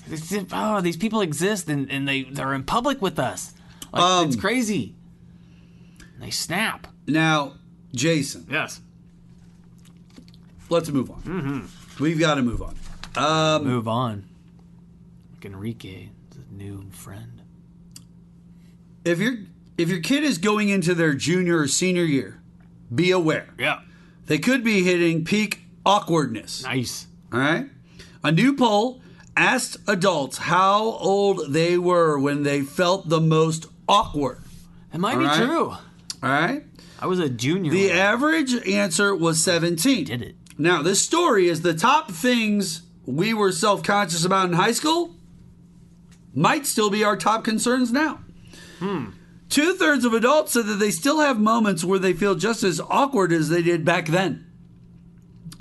These people exist, and they're in public with us. Like, it's crazy. They snap. Now, Jason. Yes. Let's move on. Mm-hmm. We've got to move on. Move on. Like Enrique, the new friend. If your kid is going into their junior or senior year, be aware. Yeah. They could be hitting peak awkwardness. Nice. All right? A new poll asked adults how old they were when they felt the most awkward. That might be true. All right? I was a junior. The average answer was 17. Did it. Now, this story is the top things we were self-conscious about in high school might still be our top concerns now. 2/3 of adults said that they still have moments where they feel just as awkward as they did back then.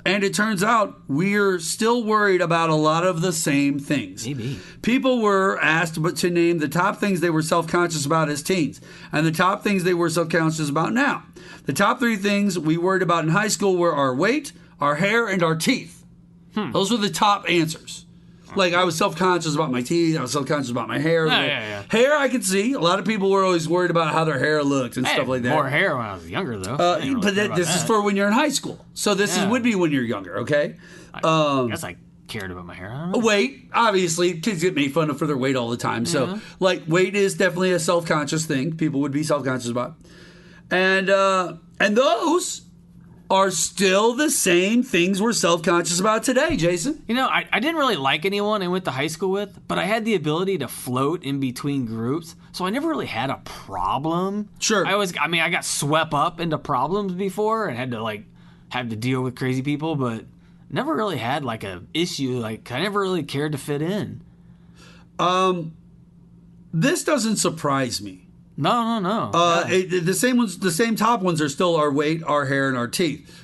And it turns out we're still worried about a lot of the same things. Maybe. People were asked to name the top things they were self-conscious about as teens and the top things they were self-conscious about now. The top 3 things we worried about in high school were our weight, our hair, and our teeth. Those were the top answers. Like, I was self-conscious about my teeth. I was self-conscious about my hair. Yeah. Hair, I could see. A lot of people were always worried about how their hair looked and stuff like that. More hair when I was younger, though. But this is for when you're in high school. So this would be when you're younger, okay? I guess I cared about my hair. I don't know. Weight, obviously, kids get made fun of for their weight all the time. So, like, weight is definitely a self-conscious thing. People would be self-conscious about. And those are still the same things we're self-conscious about today, Jason. You know, I didn't really like anyone I went to high school with, but I had the ability to float in between groups, so I never really had a problem. Sure. I got swept up into problems before and had to deal with crazy people, but never really had like a issue. Like, I never really cared to fit in. This doesn't surprise me. No. The same top ones are still our weight, our hair, and our teeth.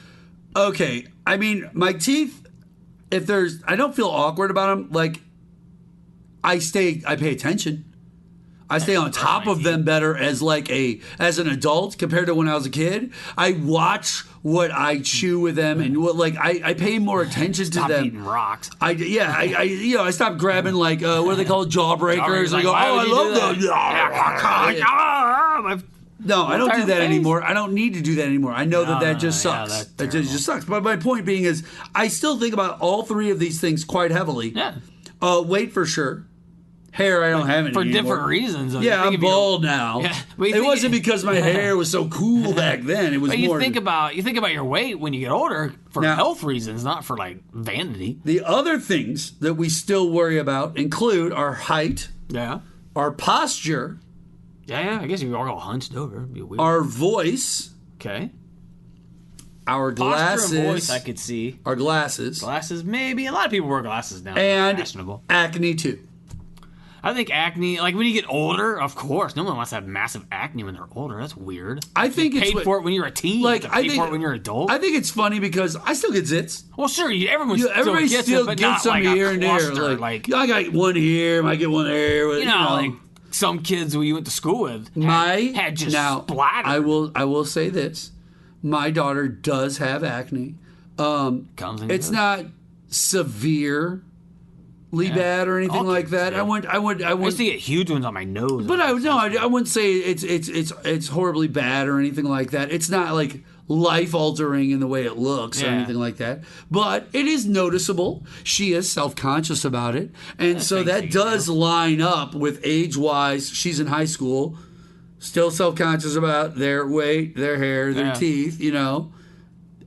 Okay, I mean, my teeth, I don't feel awkward about them. Like, I pay attention. I stay on top of them better as an adult compared to when I was a kid. I watch what I chew with them and I pay more attention to them. Stop eating rocks. I stopped grabbing what are they called, jawbreakers. I go, I love them. No, I don't do that anymore. I don't need to do that anymore. I know that just sucks. It just sucks. But my point being is, I still think about all 3 of these things quite heavily. Yeah. Weight for sure. Hair, I don't have any for anymore. different reasons. Yeah, I'm bald now. Yeah, it wasn't because my hair was so cool back then. It was more. You think about your weight when you get older for health reasons, not for like vanity. The other things that we still worry about include our height. Yeah. Our posture. Yeah. I guess if you're all hunched over, it'd be weird. Our voice. Okay. Our glasses. Posture and voice, I could see. Our glasses. Glasses, maybe. A lot of people wear glasses now. And fashionable. Acne too. I think acne, like when you get older, of course, no one wants to have massive acne when they're older. That's weird. I think it's paid for it when you're a teen. Like I think for it when you're an adult. I think it's funny because I still get zits. Well, sure, everybody still gets gets some like here and there. cluster, I got one here, might get one there. Like some kids who you went to school with had just splatter. I will say this: my daughter does have acne. It's not severe. Bad or anything like that. I used to get huge ones on my nose. But I wouldn't say it's horribly bad or anything like that. It's not like life altering in the way it looks or anything like that. But it is noticeable. She is self-conscious about it. And so that does line up with age-wise. She's in high school, still self-conscious about their weight, their hair, their teeth,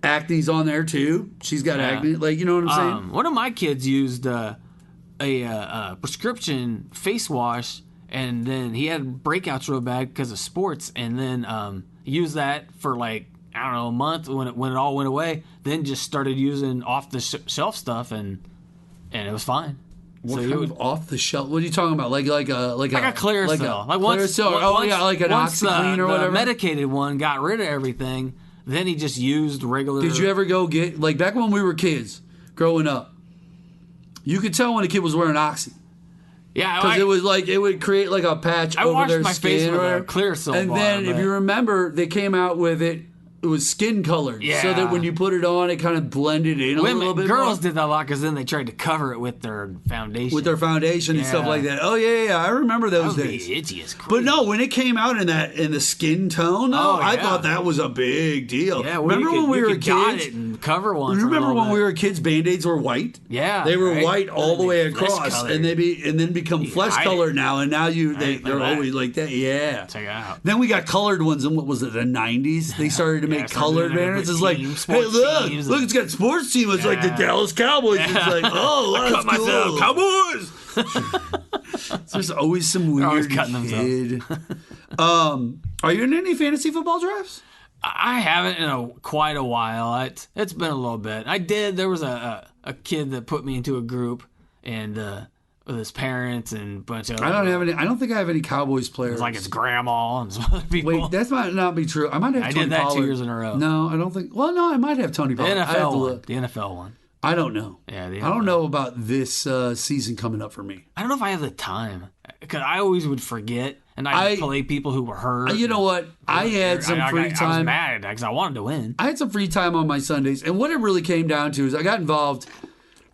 Acne's on there too. She's got acne. Like, you know what I'm saying? One of my kids used a prescription face wash, and then he had breakouts real bad because of sports, and then used that for like I don't know, a month when it all went away. Then just started using off the shelf stuff, and it was fine. What kind of off the shelf? What are you talking about? Like a Clearasil. Like Clearasil. Like an OxyClean or whatever. The medicated one got rid of everything. Then he just used regular. Did you ever go get, like, back when we were kids, growing up, you could tell when a kid was wearing Oxy. Yeah, because it was like it would create like a patch over their skin. I washed my face with a Clearasil and then, if you remember, they came out with it. It was skin colored, so that when you put it on, it kind of blended in a little bit. Girls did that a lot because then they tried to cover it with their foundation. And stuff like that. Oh yeah, I remember those days. Itchy as crazy. But no, when it came out in the skin tone, I thought that was a big deal. Yeah, remember when we were kids? It and cover one. You remember when we were kids? Band-Aids were white. Yeah, they were white all the way across, and then become flesh colored now. And now they're always like that. Yeah, check it out. Then we got colored ones, and what was it? The 90s. They started to make colored band-aids. It's like, hey, look, it's got sports team. It's like the Dallas Cowboys. It's like, oh, that's cut myself, Cowboys. There's always some weird kid. Are you in any fantasy football drafts? I haven't in quite a while. It's been a little bit. I did. There was a kid that put me into a group and with his parents and a bunch of. I don't think I have any Cowboys players. It's like his grandma and some other people. Wait, that might not be true. I might have. I Tony did that Pollard. 2 years in a row. No, I don't think. Well, no, I might have Tony Pollard. The NFL one. I don't know. Yeah, I don't know about this season coming up for me. I don't know if I have the time because I always would forget, and I'd play people who were hurt. You know what? I had some free time. I was mad because I wanted to win. I had some free time on my Sundays, and what it really came down to is I got involved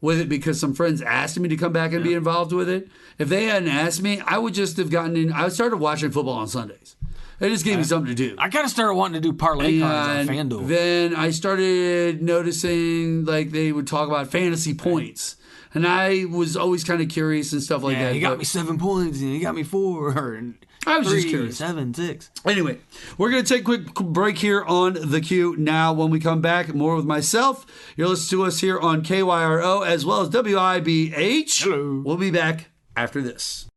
with it because some friends asked me to come back and be involved with it. If they hadn't asked me, I would just have gotten in. I started watching football on Sundays. It just gave me something to do. I kind of started wanting to do parlay cards on FanDuel. Then I started noticing like they would talk about fantasy points. And I was always kind of curious and stuff like that. He got me 7 points and he got me 4. And I was 3, just curious. 7, 6. Anyway, we're going to take a quick break here on the Q. Now, when we come back, more with myself. You're listening to us here on KYRO as well as WIBH. Hello. We'll be back after this.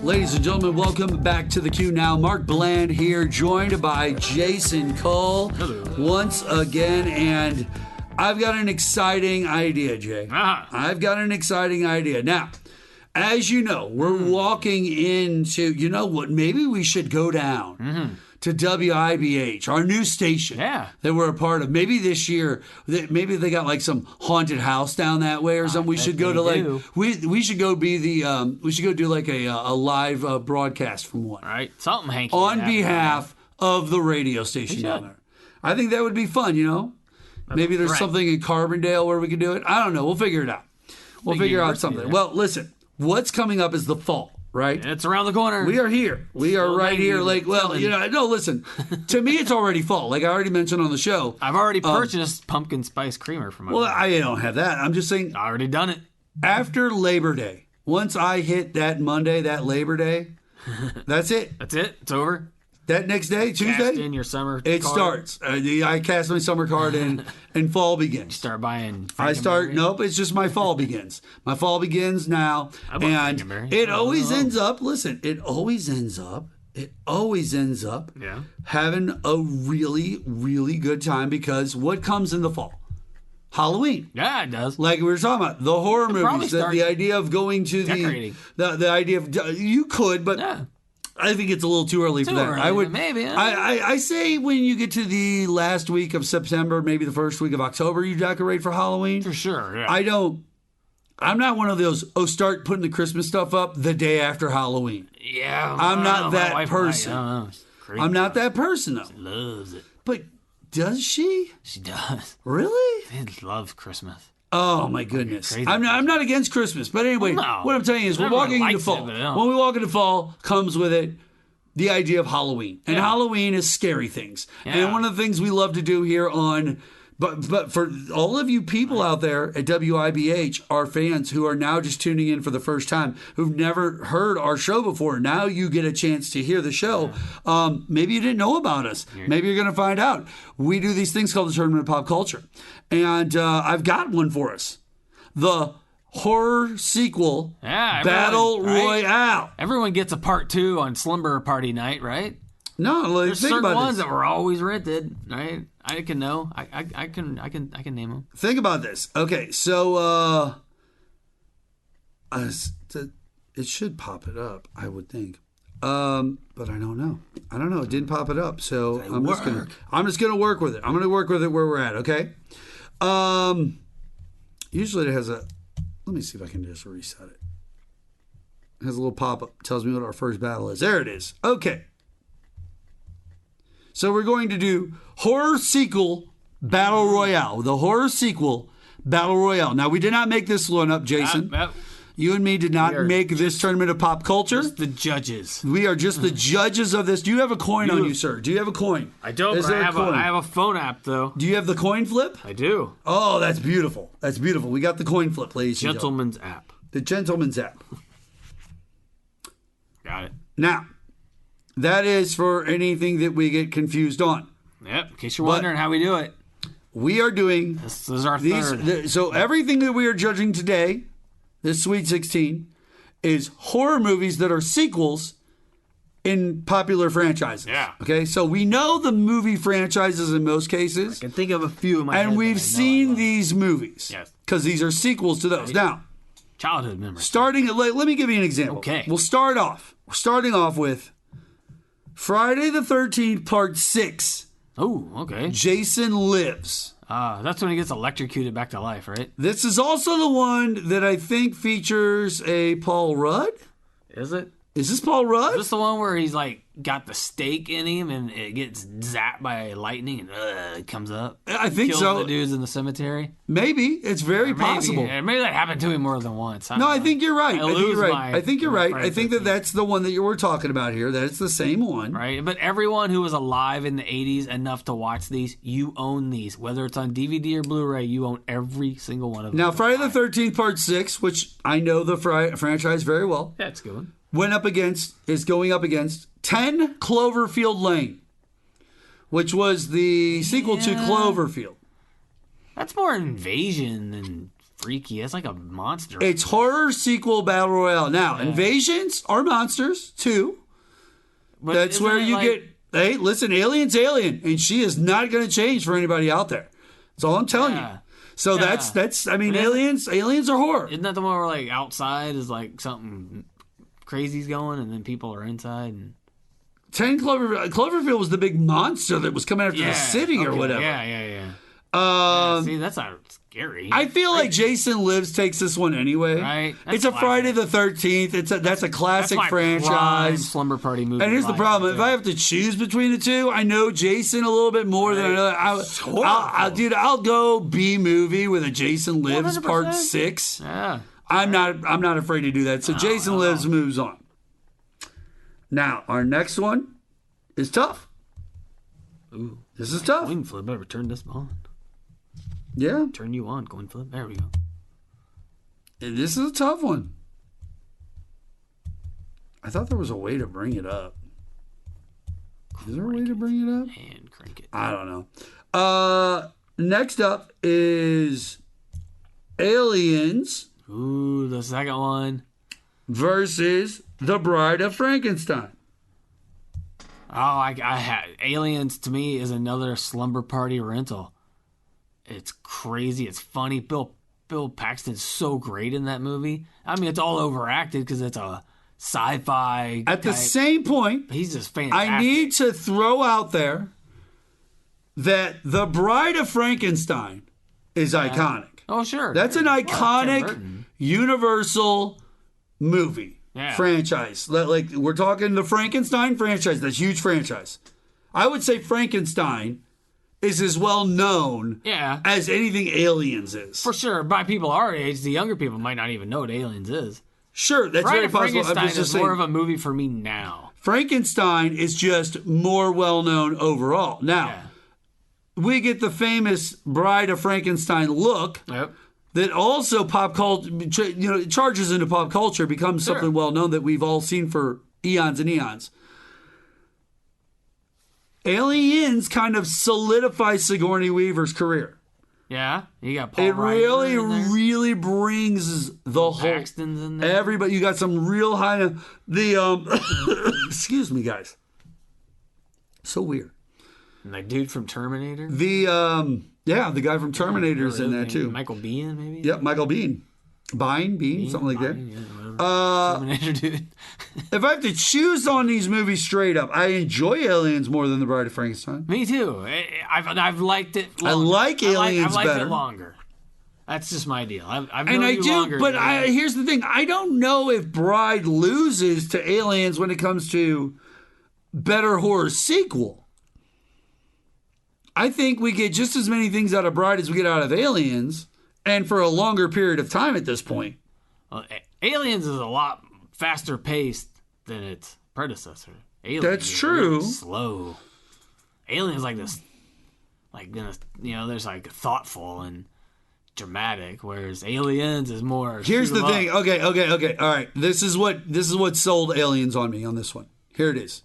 Ladies and gentlemen, welcome back to the Q Now. Mark Bland here, joined by Jason Cole. Hello. Once again, and I've got an exciting idea, Jay. I've got an exciting idea. Now, as you know, we're walking into, you know what, maybe we should go down to WIBH, our new station that we're a part of. Maybe this year, maybe they got like some haunted house down that way or something. We should go to we should go be the we should go do like a live broadcast from one. All right, something hanky on behalf of the radio station down there. I think that would be fun. You know, maybe there's something in Carbondale where we could do it. I don't know. We'll figure it out. We'll figure out something. Well, listen, what's coming up is the fall. Right? It's around the corner. We are here. We are right here. Like, well, you know, no, listen. To me, it's already fall. Like I already mentioned on the show. I've already purchased pumpkin spice creamer for my wife. I don't have that. I'm just saying. I already done it. After Labor Day, once I hit that Monday, that Labor Day, that's it. That's it. It's over. That next day, Tuesday, cast in your summer it card. Starts. I cast my summer card in, and fall begins. You start buying. Nope. It's just my fall begins. My fall begins now, and it always ends up. Listen, it always ends up. Having a really, really good time because what comes in the fall? Halloween. Yeah, it does. Like we were talking about the horror movies. The idea of going to the idea of you could, but. Yeah. I think it's a little too early for that. I would maybe. I say when you get to the last week of September, maybe the first week of October, you decorate for Halloween. For sure. Yeah. I'm not one of those. Start putting the Christmas stuff up the day after Halloween. Yeah, I'm not that person. I'm not that person though. She loves it. But does she? She does. Really? She loves Christmas. Oh my goodness! I'm not against Christmas, but anyway, what I'm telling you is we're walking into fall. When we walk into fall, comes with it the idea of Halloween, and Halloween is scary things. Yeah. And one of the things we love to do here on But for all of you people out there at WIBH, our fans who are now just tuning in for the first time, who've never heard our show before, now you get a chance to hear the show. Maybe you didn't know about us. Maybe you're going to find out. We do these things called the Tournament of Pop Culture. And I've got one for us. The horror sequel, Battle Royale. Everyone gets a part 2 on Slumber Party Night, right? No, there's certain ones that were always rented, right? I can know. I can name them. Think about this. Okay, so it should pop it up, I would think. But I don't know. It didn't pop it up, so I'm just gonna work with it. I'm gonna work with it where we're at. Okay. Usually it has a. Let me see if I can just reset it. It has a little pop up, tells me what our first battle is. There it is. Okay. So we're going to do horror sequel Battle Royale. The horror sequel Battle Royale. Now, we did not make this one up, Jason. You and me did not make this Tournament of Pop Culture. Just the judges. We are just the judges of this. Do you have a coin on you, sir? Do you have a coin? I don't, but I have a phone app, though. Do you have the coin flip? I do. Oh, that's beautiful. That's beautiful. We got the coin flip, ladies and gentlemen. Gentleman's app. The Gentleman's app. Got it. Now, that is for anything that we get confused on. Yep, in case you're wondering how we do it. We are doing... This is our third. So everything that we are judging today, this Sweet 16, is horror movies that are sequels in popular franchises. Yeah. Okay, so we know the movie franchises in most cases. I can think of a few in my head. And we've seen these movies. Yes. Because these are sequels to those. Right. Now, childhood memories. let me give you an example. Okay. We're starting off with Friday the 13th, Part 6. Oh, okay. Jason Lives. That's when he gets electrocuted back to life, right? This is also the one that I think features a Paul Rudd. Is it? Is this Paul Rudd? Is this the one where he's like got the stake in him and it gets zapped by lightning and it comes up? I think kills so. The dudes in the cemetery. Maybe it's very possible. Maybe that happened to him more than once. I think you're right. I think you're right. I think that that's the one that you were talking about here. That it's the same one, right? But everyone who was alive in the '80s enough to watch these, you own these, whether it's on DVD or Blu-ray. You own every single one of them. Now, Friday the 13th, Part 6, which I know the franchise very well. Yeah, it's a good one. Is going up against 10 Cloverfield Lane, which was the sequel to Cloverfield. That's more invasion than freaky. That's like a monster. It's horror sequel Battle Royale. Now, invasions are monsters, too. But that's where you get, hey, listen, Alien's Alien, and she is not going to change for anybody out there. That's all I'm telling you. So that's I mean, aliens are horror. Isn't that the one where like outside is like something crazy's going and then people are inside? And 10 Cloverfield was the big monster that was coming after the city or whatever. Yeah. See, that's not scary. I feel like Jason Lives takes this one anyway. Right. It's a Friday the 13th. That's a classic franchise. Slumber Party movie. And here's the problem: if I have to choose between the two, I know Jason a little bit more than another. I'll go B movie with a Jason Lives 100%. Part 6. Yeah. I'm not afraid to do that. So Jason Lives moves on. Now, our next one is tough. Ooh. This is tough. Coin flip. Better turn this on. Yeah. Turn you on, coin flip. There we go. And this is a tough one. I thought there was a way to bring it up. Is there a way to bring it up? And crank it. I don't know. Next up is Aliens. Ooh, the second one. Versus The Bride of Frankenstein. Oh, I had Aliens to me is another slumber party rental. It's crazy. It's funny. Bill Paxton's so great in that movie. I mean, it's all overacted because it's a sci-fi. At the same point, he's just fantastic. I need to throw out there that The Bride of Frankenstein is iconic. Oh, sure. That's an iconic Universal movie franchise. Like we're talking the Frankenstein franchise. That's a huge franchise. I would say Frankenstein is as well known as anything Aliens is. For sure. By people our age, the younger people might not even know what Aliens is. Sure, that's very possible. Frankenstein is more of a movie for me now. Frankenstein is just more well known overall. Now, we get the famous Bride of Frankenstein look. Yep. That also pop culture, charges into pop culture, becomes something well known that we've all seen for eons and eons. Aliens kind of solidify Sigourney Weaver's career. Yeah, you got Paul It Reiser in there. really brings the whole Paxton's in there. everybody. You got some real high. Excuse me, guys. So weird. And the dude from Terminator. The guy from Terminator's in there too. Michael Biehn, maybe. Yep, Michael Biehn. Bean, something like that. Yeah, Terminator dude. If I have to choose on these movies straight up, I enjoy Aliens more than The Bride of Frankenstein. Me too. I've liked it longer. I like Aliens I've liked better. it longer. That's just my deal. I've And known I you do, longer but than here's the thing. I don't know if Bride loses to Aliens when it comes to better horror sequel. I think we get just as many things out of Bride as we get out of Aliens, and for a longer period of time at this point. Well, Aliens is a lot faster paced than its predecessor. Aliens That's is true. really slow. Aliens like this, there's like thoughtful and dramatic, whereas Aliens is more. Here's shoot the 'em thing. up. Okay. All right. This is what sold Aliens on me on this one. Here it is.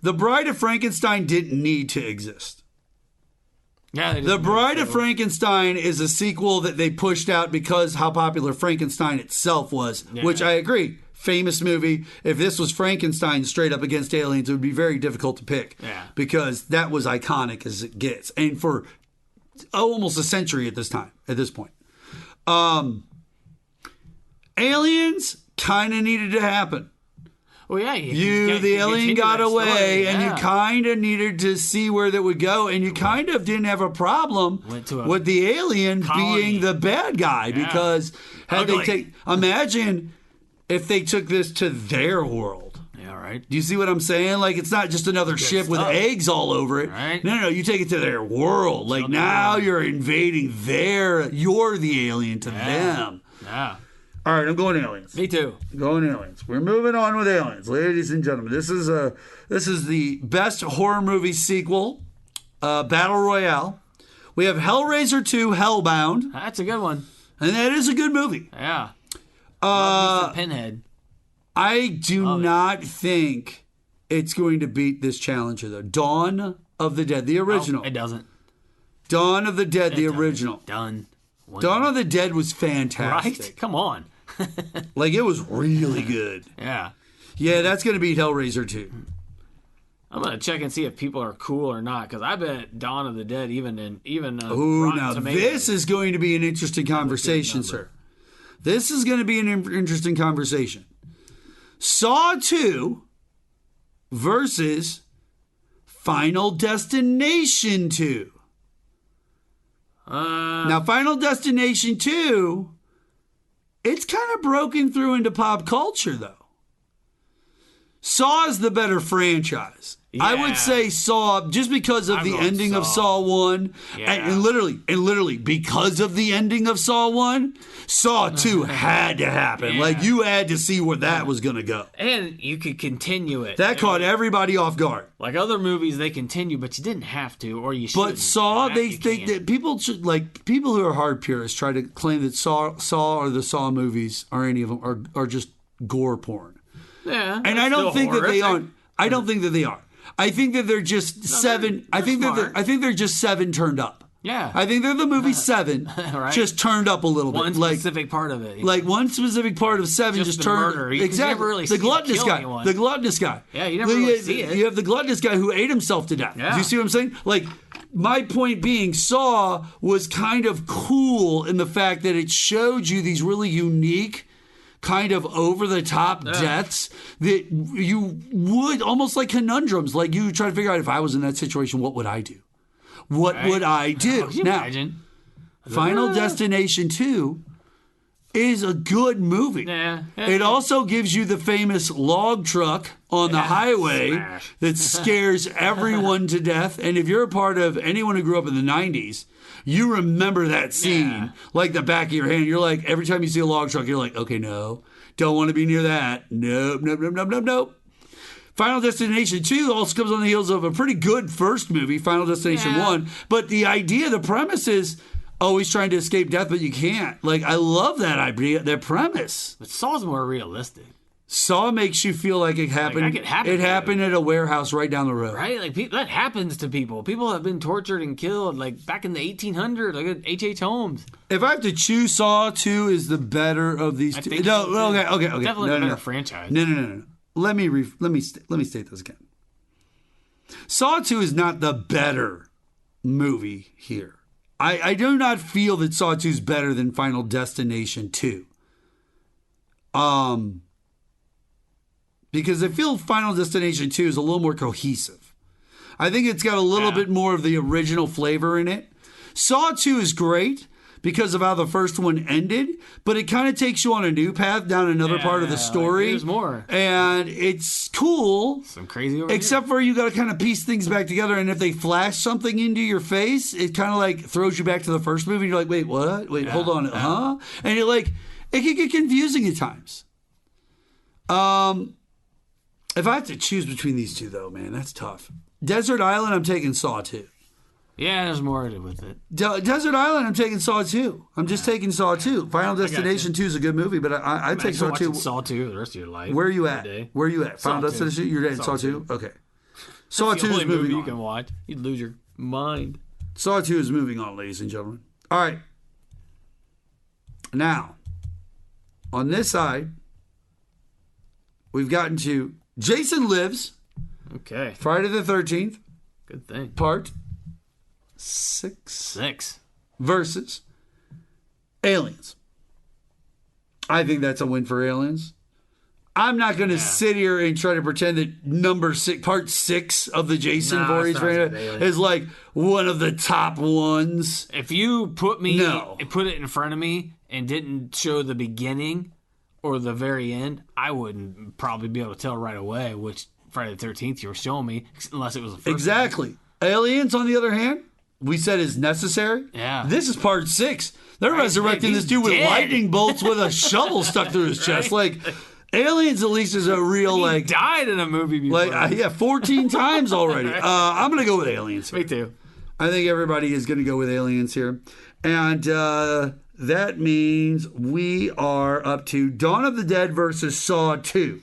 The Bride of Frankenstein didn't need to exist. Yeah, The Bride of Frankenstein is a sequel that they pushed out because how popular Frankenstein itself was, which I agree. Famous movie. If this was Frankenstein straight up against Aliens, it would be very difficult to pick because that was iconic as it gets. And for almost a century at this point. Aliens kind of needed to happen. Well, yeah, the alien got away, and you kind of needed to see where that would go, and you kind of didn't have a problem with the alien being the bad guy because imagine if they took this to their world. Yeah, right. Do you see what I'm saying? Like, it's not just another ship with eggs all over it. Right. No, you take it to their world. Like, now you're invading you're the alien to them. Yeah. All right, I'm going Aliens. Me too. Going Aliens. We're moving on with Aliens, ladies and gentlemen. This is the best horror movie sequel, Battle Royale. We have Hellraiser 2, Hellbound. That's a good one. And that is a good movie. Yeah. Love me some Pinhead. I do not think it's going to beat this challenger, though. Dawn of the Dead, the original. Oh, it doesn't. Dawn of the Dead, the original. Done. Dawn of the Dead was fantastic. Right? Come on. Like, it was really good. Yeah. Yeah, that's going to beat Hellraiser 2. I'm going to check and see if people are cool or not, because I bet Dawn of the Dead even Ooh, Rotten now Tomatoes. this is going to be an interesting conversation, sir. This is going to be an interesting conversation. Saw 2 versus Final Destination 2. Now, Final Destination 2, it's kind of broken through into pop culture, though. Saw is the better franchise. Yeah. I would say Saw, just because of the ending of Saw 1, and literally because of the ending of Saw 1, Saw 2 had to happen. Like, you had to see where that was going to go. And you could continue it. That caught everybody off guard. Like other movies, they continue, but you didn't have to, or you should. But Saw, they think that people should, like, people who are hard purists try to claim that Saw or the Saw movies or any of them are just gore porn. Yeah. And I don't think that they aren't. I don't think that they are. I think that they're just seven. I think they're just 7 turned up. Yeah. I think they're the movie 7, Right. just turned up a little bit. One specific part of it. Like one specific part of 7 just the turned. murder. You Exactly. never really the see gluttonous him kill guy. anyone. The gluttonous guy. Yeah, you never really see it. You have the gluttonous guy who ate himself to death. Yeah. Do you see what I'm saying? Like, my point being, Saw was kind of cool in the fact that it showed you these really unique, kind of over-the-top deaths that you would, almost like conundrums. Like, you try to figure out, if I was in that situation, what would I do? What would I do? Can you Now, imagine? Final Destination 2 is a good movie. Yeah. It also gives you the famous log truck on the highway Smash. that scares everyone to death. And if you're a part of anyone who grew up in the 90s, you remember that scene like the back of your hand. You're like, every time you see a log truck, you're like, okay, no, don't want to be near that. Nope. Final Destination 2 also comes on the heels of a pretty good first movie, Final Destination 1. But the idea, the premise is always trying to escape death, but you can't. Like, I love that idea, that premise. But Saw's more realistic. Saw makes you feel like it happened. Like, it happened at a warehouse right down the road. Right? Like, that happens to people. People have been tortured and killed, like, back in the 1800s, like at H.H. Holmes. If I have to choose, Saw 2 is the better of these two. No, okay. Definitely a better franchise. No. Let me state this again. Saw 2 is not the better movie here. I do not feel that Saw 2 is better than Final Destination 2. Because I feel Final Destination 2 is a little more cohesive. I think it's got a little bit more of the original flavor in it. Saw 2 is great because of how the first one ended, but it kind of takes you on a new path down another part of the story. There's more. And it's cool. Some crazy over Except for you got to kind of piece things back together, and if they flash something into your face, it kind of like throws you back to the first movie. You're like, wait, what? Wait, hold on. Huh? And you're like, it can get confusing at times. If I have to choose between these two, though, man, that's tough. Desert Island, I'm taking Saw 2. Yeah, there's more with it. Desert Island, I'm taking Saw 2. I'm just taking Saw 2. Final Destination 2 is a good movie, but I'd take Saw 2. Saw 2 the rest of your life. Where are you at? Where are you at? Final Destination? You're at Saw 2? Okay. Saw 2 is moving on. You can watch. You'd lose your mind. Saw 2 is moving on, ladies and gentlemen. All right. Now, on this side, we've gotten to Jason Lives. Okay. Friday the 13th. Good thing. Part 6. Versus Aliens. I think that's a win for Aliens. I'm not going to sit here and try to pretend that number 6, part 6 of the Jason Voorhees franchise is like one of the top ones. If you put it in front of me and didn't show the beginning or the very end, I wouldn't probably be able to tell right away which Friday the 13th you were showing me, unless it was the first Exactly. one. Aliens, on the other hand, we said is necessary. Yeah. This is part 6. They're resurrecting this dude with lightning bolts with a shovel stuck through his chest. Like, Aliens at least is a real, he died in a movie before. 14 times already. I'm going to go with Aliens here. Me too. I think everybody is going to go with Aliens here. And that means we are up to Dawn of the Dead versus Saw 2.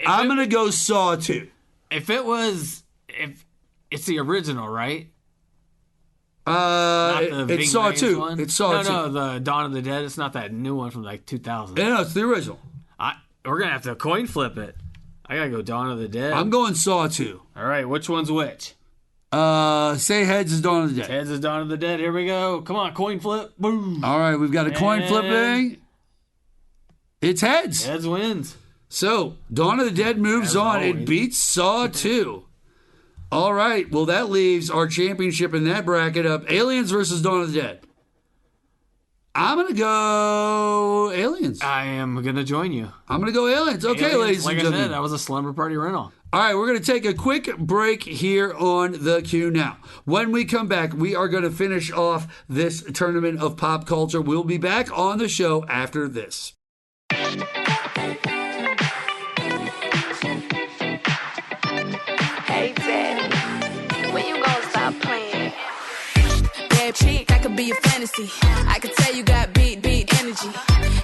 I'm going to go Saw 2. If it's the original, right? It's Saw 2. One? It's Saw 2. No, the Dawn of the Dead. It's not that new one from like 2000. No, it's the original. We're going to have to coin flip it. I got to go Dawn of the Dead. I'm going Saw 2. All right, which one's which? Say heads is Dawn of the Dead. Heads is Dawn of the Dead. Here we go. Come on, coin flip. Boom. All right, we've got a coin flipping. It's heads. Heads wins. So, Dawn of the Dead moves on. always. It beats Saw 2. All right, well, that leaves our championship in that bracket up. Aliens versus Dawn of the Dead. I'm going to go Aliens. I am going to join you. I'm going to go Aliens. Okay, ladies and gentlemen. Like I said, that was a slumber party rental. All right, we're going to take a quick break here on the Qnow. When we come back, we are going to finish off this tournament of pop culture. We'll be back on the show after this. Hey, Daddy, when you gonna stop playing? Bad chick, I could be a fantasy. I could tell you got beat energy.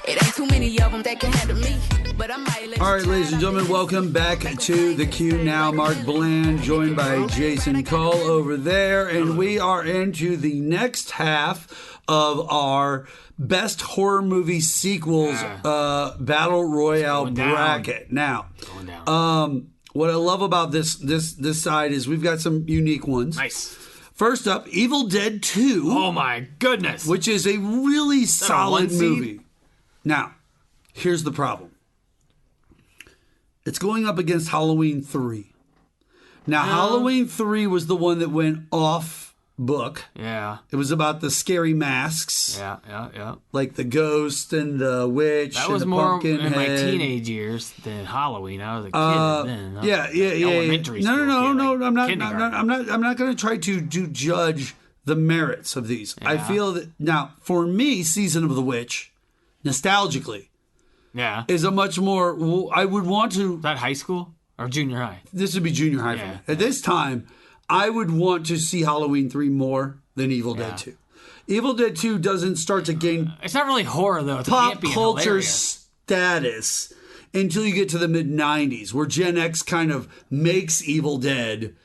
It ain't too many of them that can handle me. But I might let All right, ladies and gentlemen, welcome back to the Qnow. Mark Bland, joined by Jason Cull over there, and we are into the next half of our best horror movie sequels battle royale bracket. Now, what I love about this side is we've got some unique ones. Nice. First up, Evil Dead 2. Oh my goodness. Which is a really solid movie. Now, here's the problem. It's going up against Halloween 3. Now, Halloween 3 was the one that went off book. Yeah. It was about the scary masks. Yeah. Like the ghost and the witch That and was the more pumpkin in my head. teenage years than Halloween. I was a kid then. Yeah. Elementary school kid, No. I'm not going to try to judge the merits of these. Yeah. I feel that now, for me, Season of the Witch, nostalgically, Yeah. is a much more. I would want to. Is that high school or junior high? This would be junior high for me. At this time, I would want to see Halloween 3 more than Evil Dead 2. Evil Dead 2 doesn't start to gain. It's not really horror though. It's pop campy and culture hilarious. status until you get to the mid 90s, where Gen X kind of makes Evil Dead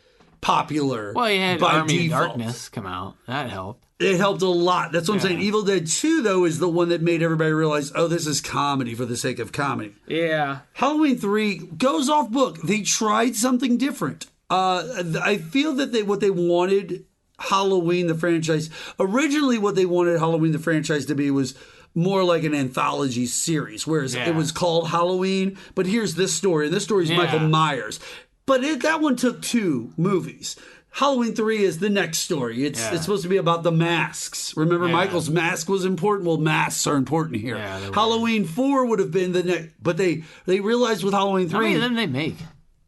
popular. Well, you had by Army default. of Darkness come out. That helped. It helped a lot. That's what I'm saying. Evil Dead 2, though, is the one that made everybody realize, oh, this is comedy for the sake of comedy. Yeah. Halloween 3 goes off book. They tried something different. I feel that what they wanted Halloween, the franchise, originally what they wanted Halloween, the franchise, to be was more like an anthology series, whereas it was called Halloween. But here's this story, and this story is Michael Myers. But that one took 2 movies. Halloween 3 is the next story. It's supposed to be about the masks. Remember, Michael's mask was important? Well, masks are important here. Yeah, Halloween 4 would have been the next, but they realized with Halloween 3. How many of them they make?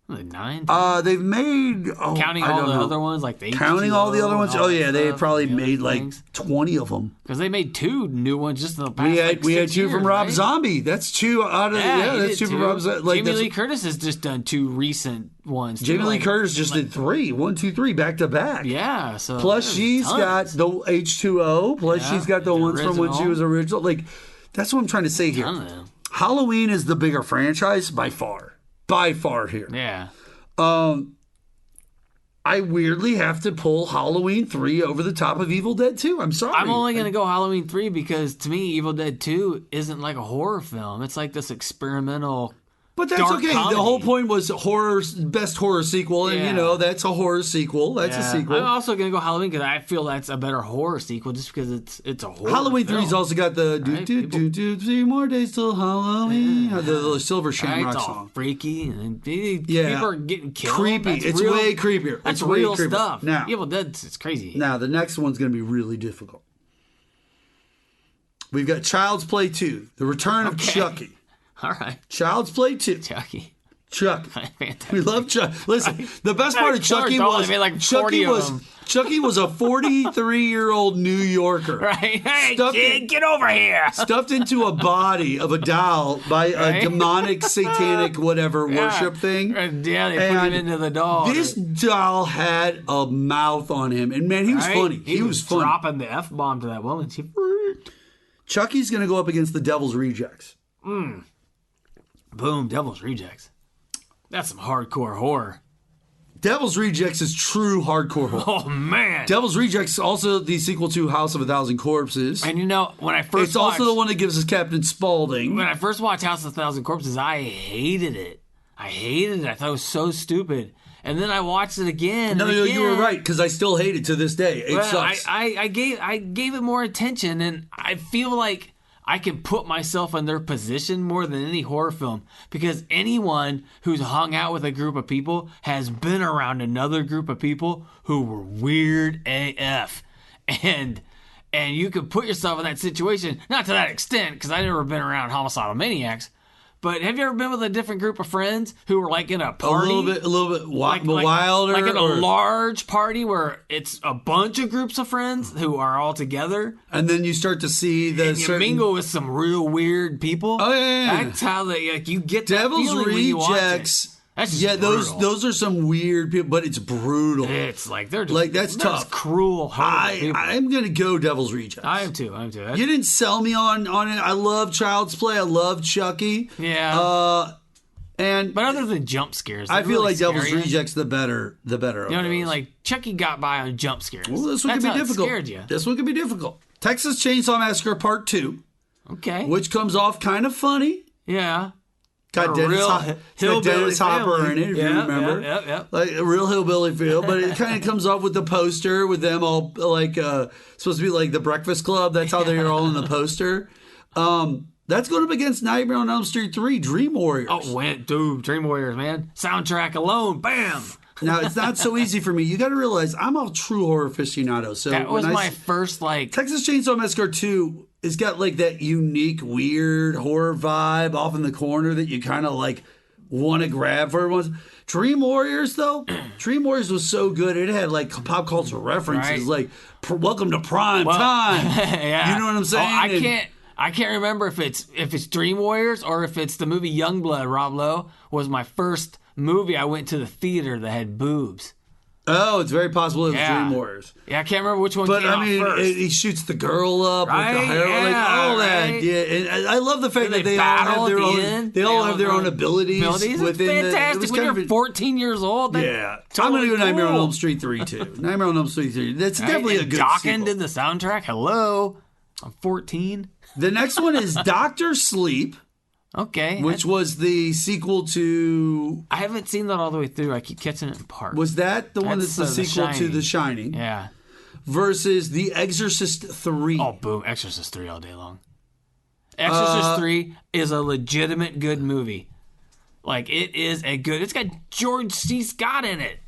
Like 9? They've made counting all the other ones, like the counting all the other ones. Oh yeah, they probably made like 20 of them. Because they made 2 new ones just in the past. We had 2 years, from Rob right? Zombie. That's 2 out of that's 2 from Rob Zombie. Jamie Lee Curtis has just done 2 recent ones. Jamie Lee Curtis just did 3, 1, 2, 3 back to back. Yeah. So plus she's got the H2O. Plus she's got the ones from when she was original. Like that's what I'm trying to say here. Halloween is the bigger franchise by far. By far here. Yeah. I weirdly have to pull Halloween 3 over the top of Evil Dead 2. I'm sorry. I'm only going to go Halloween 3 because to me, Evil Dead 2 isn't like a horror film. It's like this experimental. But that's dark okay. comedy. The whole point was best horror sequel, and that's a horror sequel. That's a sequel. I'm also going to go Halloween because I feel that's a better horror sequel just because it's a horror Halloween film. 3's also got the 3 more days till Halloween. The Silver Shamrock it's all song. freaky and people are getting killed. Creepy. It's way creepier. That's it's way real creepier. stuff. Now, Evil Dead, it's crazy. Now, the next one's going to be really difficult. We've got Child's Play 2, The Return of Chucky. All right. Child's Play 2. Chucky. We love Chucky. Listen, the best part of Chucky was Chucky was a 43-year-old New Yorker. Right. Hey, kid, get over here. Stuffed into a body of a doll by a demonic, satanic, whatever worship thing. Yeah, they put him into the doll. This doll had a mouth on him. And man, he was funny. He was funny. Dropping the F-bomb to that woman. Chucky's going to go up against the Devil's Rejects. Boom, Devil's Rejects. That's some hardcore horror. Devil's Rejects is true hardcore horror. Oh, man. Devil's Rejects also the sequel to House of a Thousand Corpses. And when I first It's also the one that gives us Captain Spaulding. When I first watched House of a Thousand Corpses, I hated it. I thought it was so stupid. And then I watched it again. No, you were right, because I still hate it to this day. It sucks. I gave it more attention, and I feel like I can put myself in their position more than any horror film, because anyone who's hung out with a group of people has been around another group of people who were weird AF. And you could put yourself in that situation, not to that extent, because I've never been around homicidal maniacs. But have you ever been with a different group of friends who were like in a party? A little bit wilder. Like in a large party where it's a bunch of groups of friends who are all together. And then you start to see and you mingle with some real weird people. Oh, yeah. That's how you get that Devil's feeling when you watch Rejects. it. That's just brutal. those are some weird people, but it's brutal. It's like they're just that's tough. Just cruel, horrible people. I'm gonna go Devil's Rejects. I am too. You didn't sell me on it. I love Child's Play. I love Chucky. Yeah. But other than jump scares, I feel really like Devil's Rejects the better. You know what I mean? Like Chucky got by on jump scares. Well, this one could be difficult. Scared you. This one could be difficult. Texas Chainsaw Massacre Part 2. Okay. Which comes off kind of funny. Yeah. Got Dennis Hopper in it, if you remember. Yep. Like a real hillbilly feel, but it kind of comes off with the poster with them all like supposed to be like the Breakfast Club. That's how they're all in the poster. That's going up against Nightmare on Elm Street 3, Dream Warriors. Oh, dude, Dream Warriors, man. Soundtrack alone, bam. Now, it's not so easy for me. You got to realize I'm a true horror aficionado. So that was my first, Texas Chainsaw Massacre 2 has got, like, that unique, weird horror vibe off in the corner that you kind of, like, want to grab for everyone. Dream Warriors, though, Dream Warriors was so good. It had, like, pop culture references, like, welcome to prime time. Yeah. You know what I'm saying? I can't remember if it's Dream Warriors or if it's the movie Youngblood. Rob Lowe was my first movie I went to the theater that had boobs. Oh, it's very possible it was Dream Warriors. Yeah, I can't remember which one but came I mean, out first. He shoots the girl up with the Right? hair, like all that. Right? Yeah, and I love the fact that they all battle have their at the own. end. They all have their own abilities. It's within fantastic it was when kind you're of 14 years old. Yeah, Totally I'm going to go Nightmare on cool. Elm Street 3 too. Nightmare on Elm Street 3. That's definitely a good Dokken sequel. did the soundtrack. Hello, I'm 14. The next one is Doctor Sleep. Okay. Which was the sequel to... I haven't seen that all the way through. I keep catching it in parts. Was that the one that's the sequel to The Shining? Yeah. Versus The Exorcist 3. Oh, boom. Exorcist 3 all day long. Exorcist 3 is a legitimate good movie. Like, it is a good... It's got George C. Scott in it.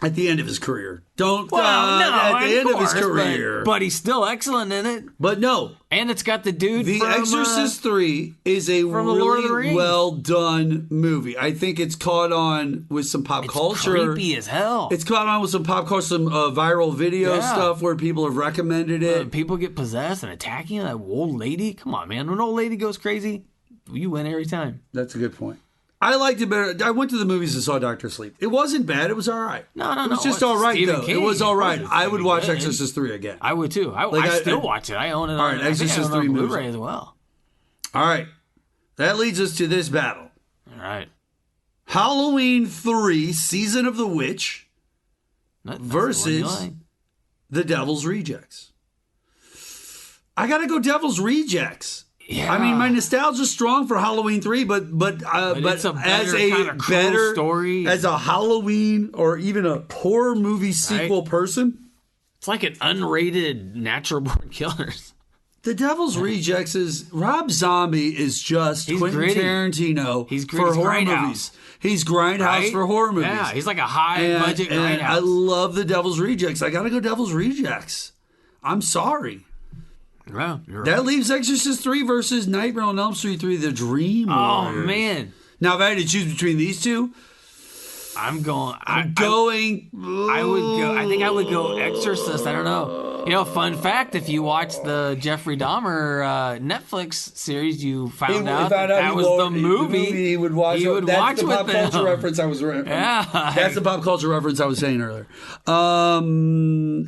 At the end of his career. Don't... Well, no, at the end of his course, career. But he's still excellent in it. But no. And it's got the dude The from... Exorcist 3 is a from the Lord of the really Rings. well done movie. I think it's caught on with some pop culture. Creepy as hell. It's caught on with some pop culture, some viral video stuff where people have recommended it. People get possessed and attacking that old lady. Come on, man. When an old lady goes crazy, you win every time. That's a good point. I liked it better. I went to the movies and saw Doctor Sleep. It wasn't bad. It was all right. No. It was just all right, Stephen though. King. It was all right. I would watch good. Exorcist 3 again. I would, too. I still watch it. I own it on, All right, I think I Exorcist own it on 3 movies. Blu-ray as well. All right. That leads us to this battle. All right. Halloween 3, Season of the Witch versus The Devil's Rejects. I got to go Devil's Rejects. Yeah. I mean, my nostalgia's strong for Halloween 3, but it's a as better a kind of cruel better story. as a Halloween or even a horror movie sequel person, it's like an unrated Natural Born Killers. The Devil's Rejects is Rob Zombie is just Quentin gritty. Tarantino He's for horror Grindhouse. movies. He's Grindhouse Right? for horror movies. Yeah, he's like a high-budget and Grindhouse. I love The Devil's Rejects. I got to go Devil's Rejects. I'm sorry. Well, you're That right. leaves Exorcist 3 versus Nightmare on Elm Street 3, The Dream Oh, Warriors. man. Now, if I had to choose between these two, I'm going... I would go... I think I would go Exorcist. I don't know. You know, fun fact, if you watch the Jeffrey Dahmer Netflix series, you found out that was the movie he would watch. He would That's watch the with pop them. culture reference I was. Yeah. That's the pop culture reference I was saying earlier.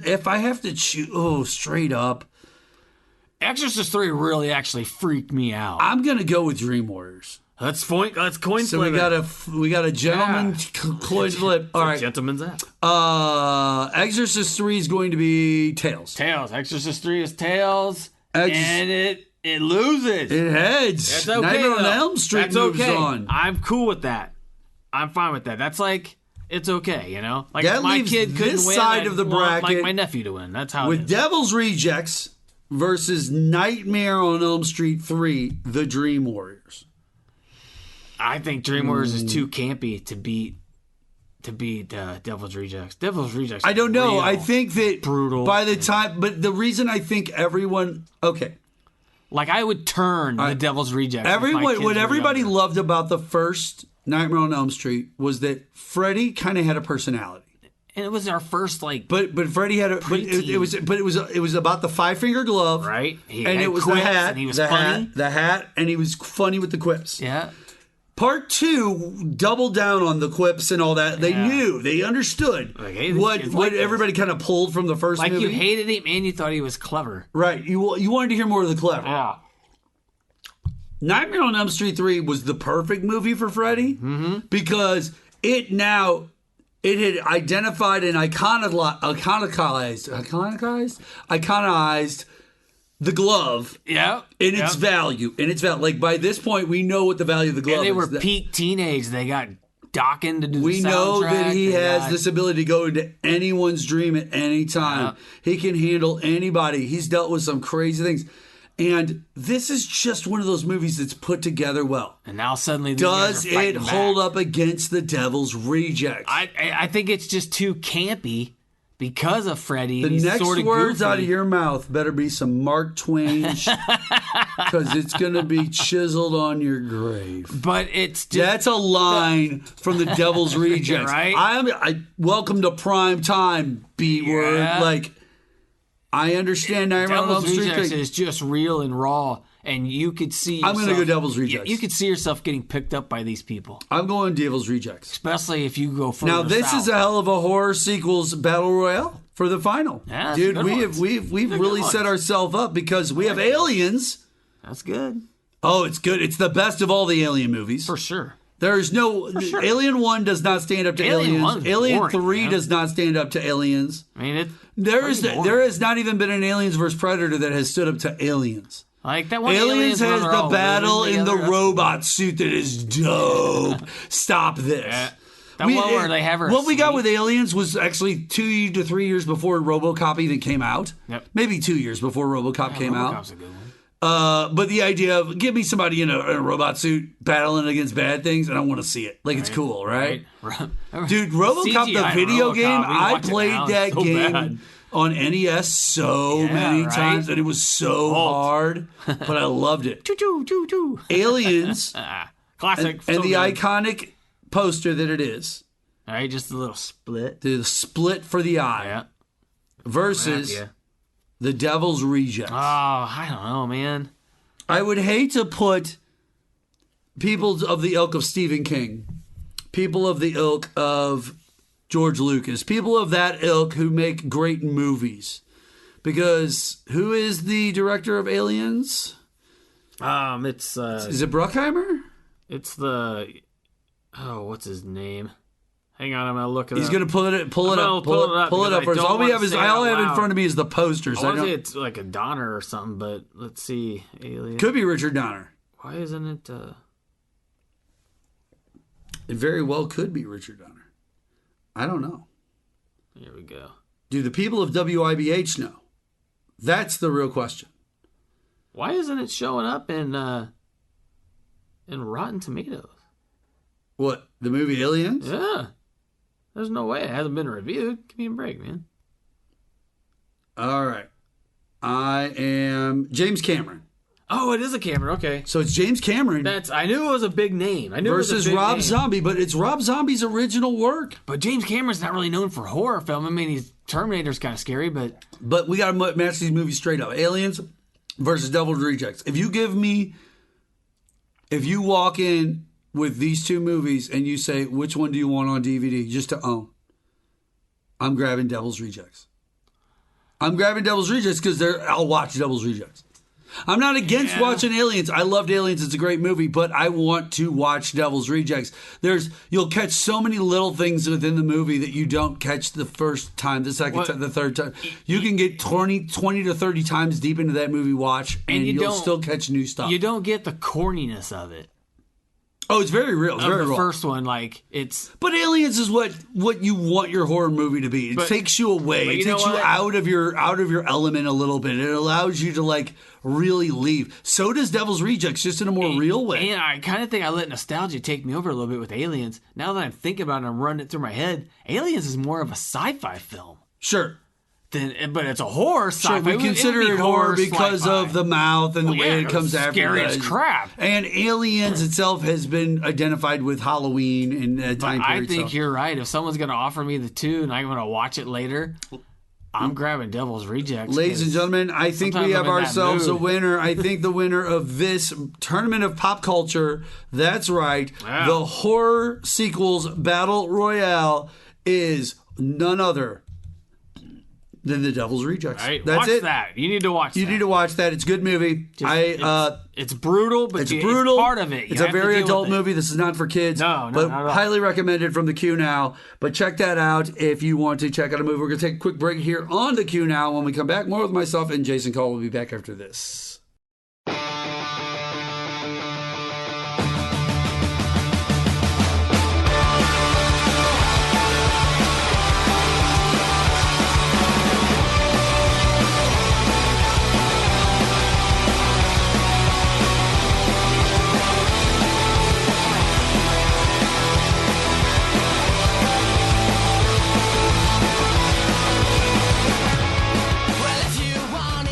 If I have to choose, straight up, Exorcist 3 really actually freaked me out. I'm gonna go with Dream Warriors. Let's coin So flip we got a gentleman coin flip. All right, gentleman's app. Exorcist 3 is going to be Tails. Tails. Exorcist 3 is Tails, and it loses. It heads. That's okay. Nightmare on though. Elm Street That's moves okay. on. I'm cool with that. I'm fine with that. That's like it's okay, you know. Like That if my leaves kid couldn't this win, side I'd of the want, bracket like my nephew to win. That's how with it is. Devil's Rejects versus Nightmare on Elm Street 3, The Dream Warriors. I think Dream Warriors is too campy to beat Devil's Rejects. Devil's Rejects. I don't know. Real I think that brutal. by the time, but the reason I think everyone, okay, Like I would turn the Devil's Rejects. if my kids what were everybody younger. loved about the first Nightmare on Elm Street was that Freddy kind of had a personality. And it was our first like, But Freddy had a it was about the 5-finger glove, right? He and had it was quips, the hat, and he was funny. the hat, and he was funny with the quips. Yeah. Part 2 doubled down on the quips and all that. They knew, they understood Like, hey, this what kid's like everybody kind of pulled from the first Like movie. you hated him and you thought he was clever. Right. You wanted to hear more of the clever. Yeah. Nightmare on Elm Street 3 was the perfect movie for Freddy because it had identified and iconized the glove Yeah. in its value. Like by this point, we know what the value of the glove And they is. were peak teenage. They got Dokken to do the We know that soundtrack. he They has got- this ability to go into anyone's dream at any time. He can handle anybody. He's dealt with some crazy things. And this is just one of those movies that's put together well. And now suddenly these guys Does are it fighting hold back. up against the Devil's Rejects? I think it's just too campy because of Freddy. The He's next sort of words goofy. out of your mouth better be some Mark Twain because it's going to be chiseled on your grave. But it's just... That's a line from the Devil's Rejects. Right? I welcome to prime time, B word. Yeah. Like, I understand Nightmare on Elm Devil's Street. Rejects is just real and raw, and you could see. I'm going to go Devil's Rejects. You could see yourself getting picked up by these people. I'm going Devil's Rejects, especially if you go further now. This south. is a hell of a horror sequels battle royale for the final. Yeah, dude, we've really set ourselves up because we have Aliens. That's good. Oh, it's good. It's the best of all the Alien movies for sure. There's no Alien 1 does not stand up to Aliens. Alien 3 does not stand up to Aliens. I mean, there has not even been an Aliens vs Predator that has stood up to Aliens. Like that one. Aliens has the battle in the robot suit that is dope. Stop this. That one where they have her what we got with Aliens was actually 2 to 3 years before RoboCop even came out. Yep. Maybe 2 years before RoboCop came out. RoboCop's a good one. But the idea of give me somebody in a robot suit battling against bad things, and I want to see it. Like it's cool, right? Dude, RoboCop, the video game, I played that game on NES so many times, and it was so hard, but I loved it. Aliens, classic, and the iconic poster that it is. All right, just a little split. The split for the eye versus the Devil's Rejects. Oh, I don't know, man. I would hate to put people of the ilk of Stephen King, people of the ilk of George Lucas, people of that ilk who make great movies. Because who is the director of Aliens? It's is it Bruckheimer? It's what's his name? Hang on, I'm gonna look it up. He's gonna pull it up first. All I have in front of me is the posters. I want to say it's like a Donner or something, but let's see. Alien. Could be Richard Donner. Why isn't it? It very well could be Richard Donner. I don't know. Here we go. Do the people of WIBH know? That's the real question. Why isn't it showing up in Rotten Tomatoes? What, the movie Aliens? Yeah. There's no way it hasn't been reviewed. Give me a break, man. All right. I am James Cameron. Oh, it is a Cameron. Okay. So it's James Cameron. I knew it was a big name. Versus Rob Zombie, but it's Rob Zombie's original work. But James Cameron's not really known for horror film. I mean, Terminator's kind of scary, but we got to match these movies straight up. Aliens versus Devil's Rejects. If you walk in with these two movies and you say, which one do you want on DVD just to own? I'm grabbing Devil's Rejects. I'm grabbing Devil's Rejects because I'll watch Devil's Rejects. I'm not against watching Aliens. I loved Aliens. It's a great movie, but I want to watch Devil's Rejects. You'll catch so many little things within the movie that you don't catch the first time, the second time, the third time. You can get 20 to 30 times deep into that movie watch, and you'll still catch new stuff. You don't get the corniness of it. Oh, it's very real. It's very the real. First one, it's. But Aliens is what you want your horror movie to be. It takes you away. It takes you out of your element a little bit. It allows you to really leave. So does Devil's Rejects, just in a more real way. And I kind of think I let nostalgia take me over a little bit with Aliens. Now that I'm thinking about it and I'm running it through my head, Aliens is more of a sci-fi film. Sure. But it's a horror sci-fi. Sure, we consider it horror because of the mouth and the way it comes after. Scary as crap. And Aliens itself has been identified with Halloween and time period. I think you're right. If someone's going to offer me the two and I'm going to watch it later, I'm grabbing Devil's Rejects. Ladies and gentlemen, I think we have ourselves a winner. I think the winner of this tournament of pop culture, that's right, the horror sequels battle royale is none other than the Devil's Rejects. Right, that's watch that. You need to watch that. You need to watch that. It's a good movie. It's brutal, but it's part of it. It's a very adult movie. This is not for kids. No, but not at all. Highly recommended from the Qnow. But check that out if you want to check out a movie. We're going to take a quick break here on the Qnow. When we come back, more with myself and Jason Cole. We'll be back after this.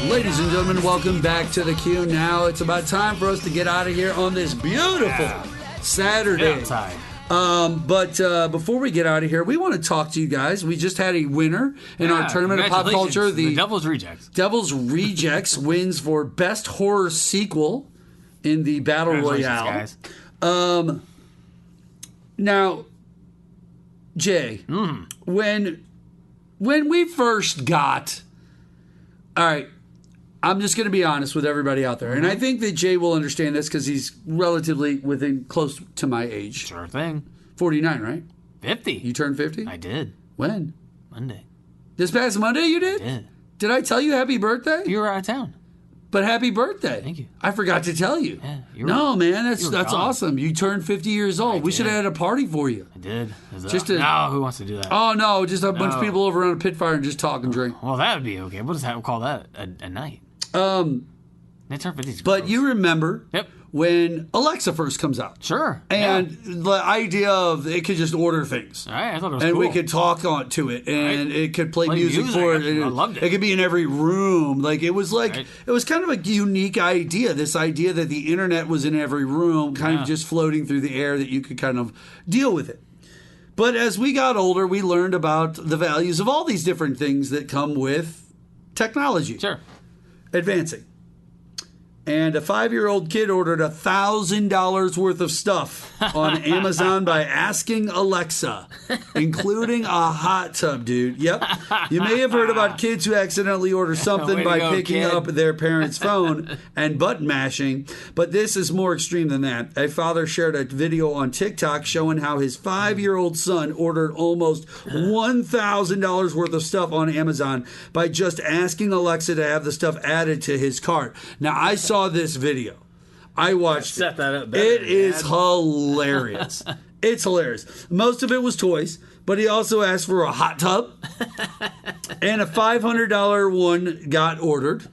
Ladies and gentlemen, welcome back to the Qnow. It's about time for us to get out of here on this beautiful Saturday. But before we get out of here, we want to talk to you guys. We just had a winner in our tournament of pop culture. The Devil's Rejects. Devil's Rejects wins for Best Horror Sequel in the Battle Royale. Guys. Now, Jay, when we first got... All right, I'm just going to be honest with everybody out there. And I think that Jay will understand this because he's relatively close to my age. Sure thing. 49, right? 50. You turned 50? I did. When? Monday. This past Monday you did? I did. Did I tell you happy birthday? You were out of town. But happy birthday. Thank you. I forgot to tell you. Yeah, no, man, that's gone. awesome. You turned 50 years old. We should have had a party for you. I did. No, who wants to do that? Oh, no, just a bunch of people over around a pit fire and just talk and drink. Well, that would be okay. We'll call that a night. They turn 50. But you remember Yep. when Alexa first comes out. Sure. And the idea of it could just order things. All right, I thought it was and cool. we could talk on to it, and it could play music for it. I loved it. It could be in every room. It was it was kind of a unique idea. This idea that the internet was in every room, kind of just floating through the air, that you could kind of deal with it. But as we got older, we learned about the values of all these different things that come with technology. Sure. Advancing. And a 5-year-old kid ordered $1,000 worth of stuff on Amazon by asking Alexa, including a hot tub, dude. Yep. You may have heard about kids who accidentally order something by picking up their parent's phone and button mashing, but this is more extreme than that. A father shared a video on TikTok showing how his 5-year-old son ordered almost $1,000 worth of stuff on Amazon by just asking Alexa to have the stuff added to his cart. Now, I saw this video. I watched Set that up better, it is hilarious. It's hilarious. Most of it was toys, but he also asked for a hot tub, and a $500 one got ordered.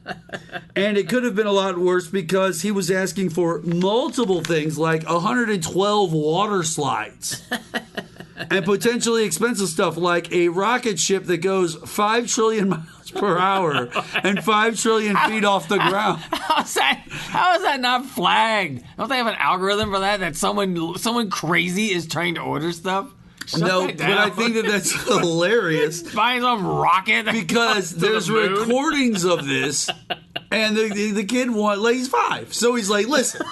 And it could have been a lot worse because he was asking for multiple things like 112 water slides. And potentially expensive stuff like a rocket ship that goes 5 trillion miles per hour and 5 trillion feet off the ground. How is that not flagged? Don't they have an algorithm for that? That someone crazy is trying to order stuff? No, but I think that's hilarious. Buying some rocket because there's recordings of this, and the kid he's 5, so he's like, listen,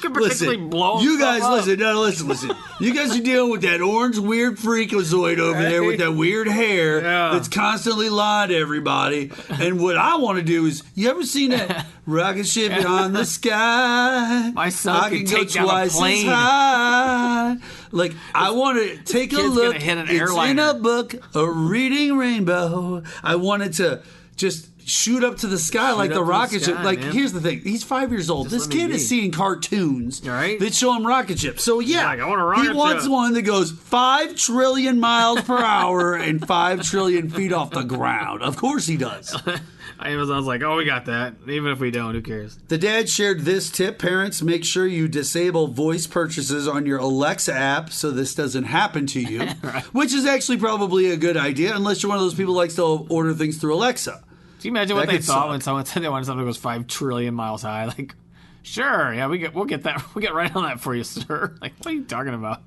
you guys, listen. You guys are dealing with that orange weird freakazoid over there with that weird hair that's constantly lying to everybody. And what I want to do is, you ever seen that rocket ship on the sky? My son can take down a plane. High. I want to take a look. Hit an it's airliner. in a book, a reading rainbow. I wanted to just shoot up to the sky like the rocket ship. Here's the thing. He's 5 years old. This kid is seeing cartoons that show him rocket ships. So, I want a rocket he wants ship. one that goes 5 trillion miles per hour and 5 trillion feet off the ground. Of course he does. Amazon's like, we got that. Even if we don't, who cares? The dad shared this tip. Parents, make sure you disable voice purchases on your Alexa app so this doesn't happen to you, which is actually probably a good idea unless you're one of those people who likes to order things through Alexa. Do you imagine what they thought when someone said they wanted something that goes 5 trillion miles high? Sure, yeah, we'll get that. We'll get right on that for you, sir. What are you talking about?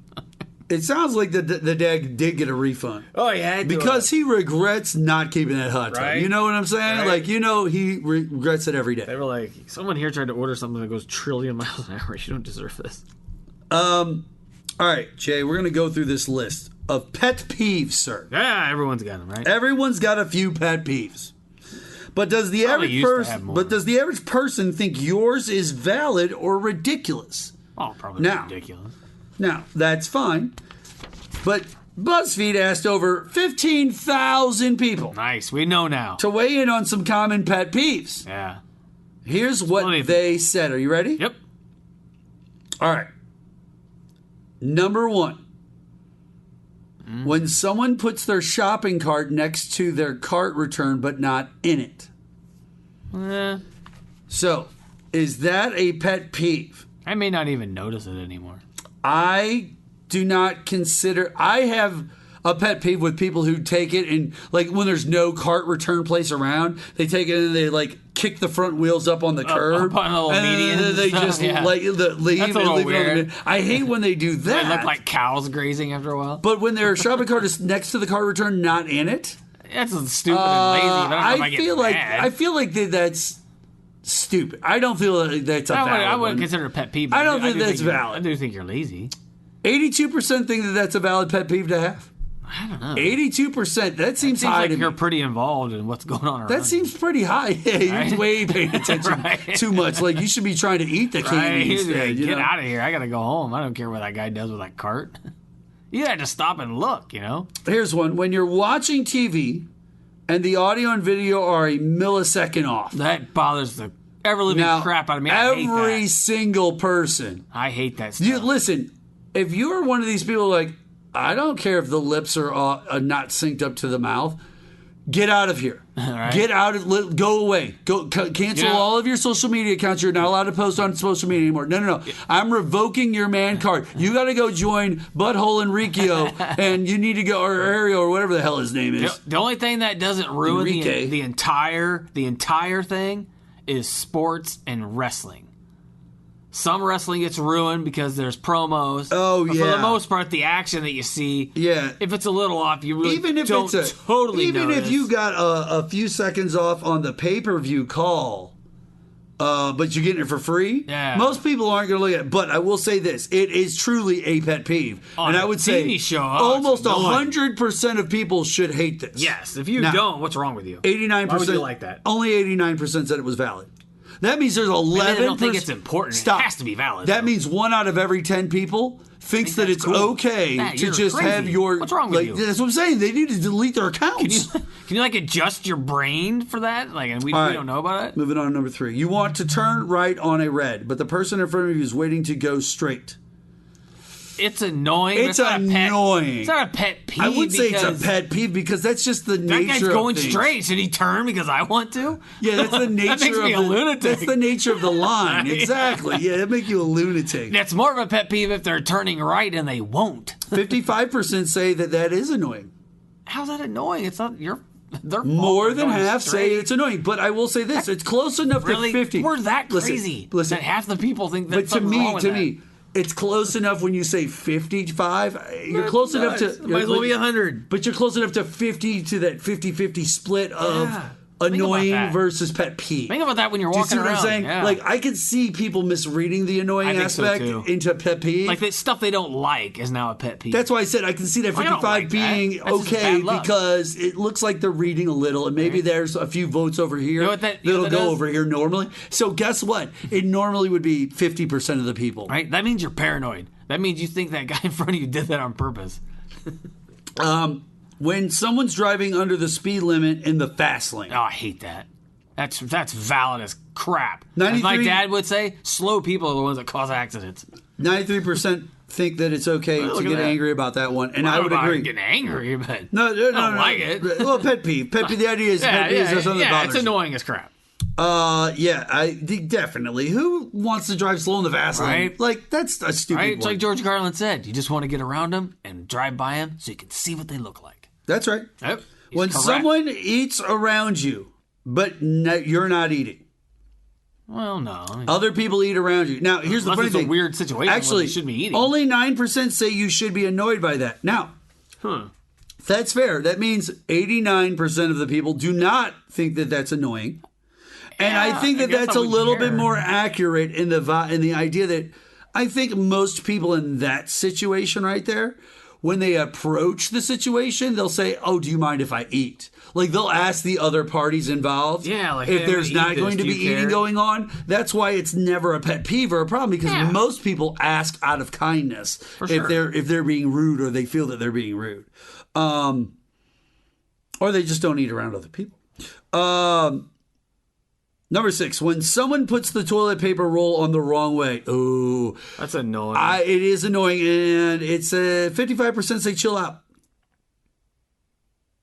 It sounds like the dad did get a refund. Oh, yeah. Because he regrets not keeping that hot tub. Right? You know what I'm saying? Right. He regrets it every day. They were like, someone here tried to order something that goes trillion miles an hour. You don't deserve this. All right, Jay, we're going to go through this list of pet peeves, sir. Yeah, everyone's got them, right? Everyone's got a few pet peeves. But does the average person think yours is valid or ridiculous? Oh, probably ridiculous. Now, that's fine. But BuzzFeed asked over 15,000 people. Nice, we know now. To weigh in on some common pet peeves. Yeah. Here's what they said. Are you ready? Yep. All right. Number 1. When someone puts their shopping cart next to their cart return but not in it. So, is that a pet peeve? I may not even notice it anymore. I do not consider... I have a pet peeve with people who take it and, when there's no cart return place around, they take it and they, kick the front wheels up on the curb. Up on the little and median then they just yeah. leave That's a and little leave it on the weird. median. I hate when they do that. They look like cows grazing after a while. But when their shopping cart is next to the car return, not in it. That's stupid and lazy. But I don't know if I get mad. I feel like that's stupid. I don't feel like that's a valid I wouldn't one. consider it a pet peeve. I don't think that's you're- valid. I do think you're lazy. 82% think that that's a valid pet peeve to have. I don't know. 82%. That seems high like to you're me. pretty involved in what's going on around That seems pretty high. Yeah, you're Right? way paying attention too much. Like, you should be trying to eat the Right? candy He's instead. like, you get know? out of here. I got to go home. I don't care what that guy does with that cart. You had to stop and look, you know? Here's one. When you're watching TV and the audio and video are a millisecond off. That bothers the ever-living Now, crap out of me. I hate every that. single person. I hate that stuff. Listen, if you are one of these people like, I don't care if the lips are not synced up to the mouth, get out of here. Right. Get out of, go away. Go cancel all of your social media accounts. You're not allowed to post on social media anymore. No. I'm revoking your man card. You got to go join Butthole Enriqueo, and you need to go, or Ariel, or whatever the hell his name is. The only thing that doesn't ruin the entire thing is sports and wrestling. Some wrestling gets ruined because there's promos. Oh, but yeah. for the most part, the action that you see, if it's a little off, you really Even if don't it's totally even notice. if you got a few seconds off on the pay-per-view call, but you're getting it for free, most people aren't going to look at it. But I will say this, it is truly a pet peeve. On and a I would say TV show, almost it's annoying. 100% of people should hate this. Yes, if you Now, don't, what's wrong with you? 89%. Why would you like that? Only 89% said it was valid. That means there's 11%. I don't think it's important. Stop. It has to be valid. That means 1 out of every 10 people thinks that it's okay Matt, to you're just crazy. have your. What's wrong with you? That's what I'm saying. They need to delete their accounts. Can you like adjust your brain for that? Like, and we All right. don't know about it. Moving on to number 3. You want to turn right on a red, but the person in front of you is waiting to go straight. It's annoying. But It's not annoying. It's not a pet peeve. I would say it's a because pet peeve because that's just the That nature guy's of going things. straight. Should he turn because I want to? Yeah, that's the nature that makes of me a lunatic. That's the nature of the line. Yeah. Exactly. Yeah, that make you a lunatic. That's more of a pet peeve if they're turning right and they won't. 55% say that is annoying. How's that annoying? It's not your. Their fault More for than going half straight. say it's annoying, but I will say this: it's close enough Really? to 50. We're that crazy Listen, that half the people think that. but to something's wrong with that. me, it's close enough when you say 55. You're That's close nuts. enough to. It might as well be 100. But you're close enough to 50 to that 50-50 split of annoying that. versus pet peeve. Think about that when you're Do you walking see what around. I'm saying? Yeah. Like, I could see people misreading the annoying I think so, aspect too. into pet peeve. Like that stuff they don't like is now a pet peeve. That's why I said I can see that Like, I don't 55 like that. being That's just okay bad luck. because it looks like they're reading a little, and maybe there's a few votes over here You know what that- you know that'll what that go is? over here normally. So guess what? It normally would be 50% of the people. Right? That means you're paranoid. That means you think that guy in front of you did that on purpose. When someone's driving under the speed limit in the fast lane. Oh, I hate that. That's valid as crap. As my 93 dad would say, slow people are the ones that cause accidents. 93% think that it's okay Look to at get that. angry about that one, and Well, I would don't know about agree. getting angry, but No, I don't like it. Well, pet peeve. Pet peeve. The idea is pet peeve is something that bothers it's annoying as crap. definitely. Who wants to drive slow in the fast lane? Right. Like, that's a stupid Right? It's one. like George Carlin said. You just want to get around them and drive by them so you can see what they look like. That's right. Yep. He's When correct. someone eats around you, but you're not eating. Well, no. I mean, Other people eat around you. Now, here's the Unless funny it's a thing. weird situation where Actually, they shouldn't be eating. only 9% say you should be annoyed by that. Now, that's fair. That means 89% of the people do not think that that's annoying. And I think that guess that's I a would little care. bit more accurate in the idea that I think most people in that situation right there, when they approach the situation, they'll say, "Oh, do you mind if I eat?" Like, they'll ask the other parties involved. Yeah, like, if hey, there's I'm gonna not eat going this. to Do be you eating care? going on. That's why it's never a pet peeve or a problem, because Yeah. most people ask out of kindness sure. if they're being rude or they feel that they're being rude, or they just don't eat around other people. Number 6, when someone puts the toilet paper roll on the wrong way. Ooh, That's annoying. it is annoying, and it's 55% say chill out.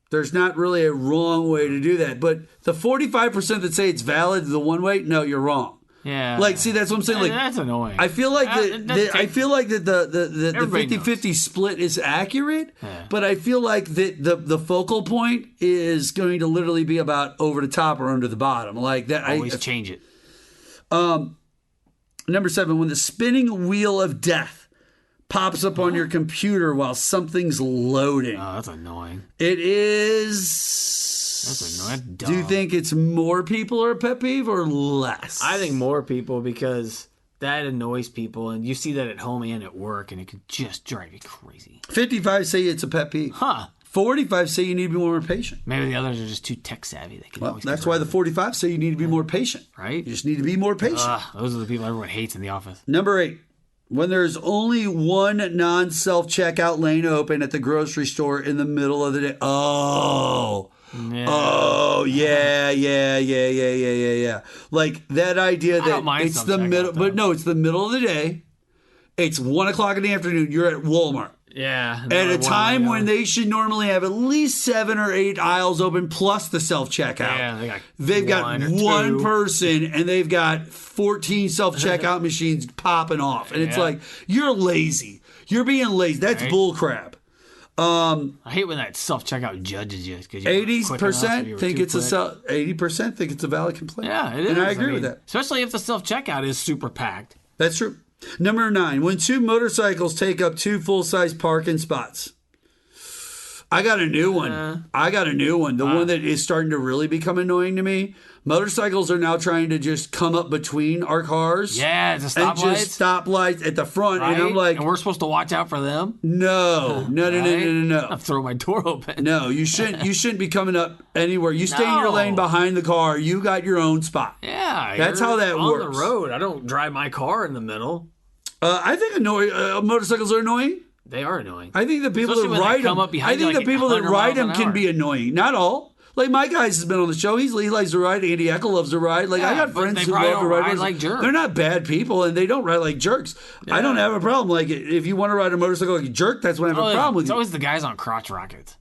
There's not really a wrong way to do that, but the 45% that say it's valid the one way, no, you're wrong. Yeah. Like, see, that's what I'm saying. Like, that's annoying. I feel like I feel like that the Everybody 50-50 split is accurate, but I feel like that the focal point is going to literally be about over the top or under the bottom. Like that. Always change it. Number 7, when the spinning wheel of death pops up on your computer while something's loading. Oh, that's annoying. It is. That's annoying. That's dumb. Do you think it's more people are a pet peeve or less? I think more people, because that annoys people, and you see that at home and at work, and it can just drive you crazy. 55 say it's a pet peeve. Huh. 45 say you need to be more patient. Maybe the others are just too tech savvy. They can Well, that's why the 45 say you need to be more patient. Right? You just need to be more patient. Those are the people everyone hates in the office. Number 8, when there's only one non-self-checkout lane open at the grocery store in the middle of the day. Oh, yeah. Like that idea that it's the middle, but no, it's the middle of the day. It's 1 o'clock in the afternoon. You're at Walmart. Yeah. At a time when they should normally have at least 7 or 8 aisles open plus the self-checkout. Yeah, they've got one person and they've got 14 self-checkout machines popping off. And it's like, you're lazy. You're being lazy. That's bull crap. I hate when that self-checkout judges you. 80% think it's 80% think it's a valid complaint. Yeah, it is. And I agree with that. Especially if the self-checkout is super packed. That's true. Number 9, when 2 motorcycles take up 2 full-size parking spots. I got a new one. The one that is starting to really become annoying to me. Motorcycles are now trying to just come up between our cars. Yeah, it's a stoplight. And just stop lights at the front. Right? And I'm like... And we're supposed to watch out for them? No. I'll throw my door open. No, you shouldn't be coming up anywhere. You stay in your lane behind the car. You got your own spot. Yeah. That's how that works. On the road. I don't drive my car in the middle. I think motorcycles are annoying. They are annoying. I think the people that ride them. I think the people that ride them can be annoying. Not all. Like my guys has been on the show. He likes to ride. Andy Eckel loves to ride. Like I got friends who love to ride like jerks. They're not bad people, and they don't ride like jerks. Yeah. I don't have a problem. Like if you want to ride a motorcycle like a jerk, that's when I have a problem with you. It's always the guys on crotch rockets.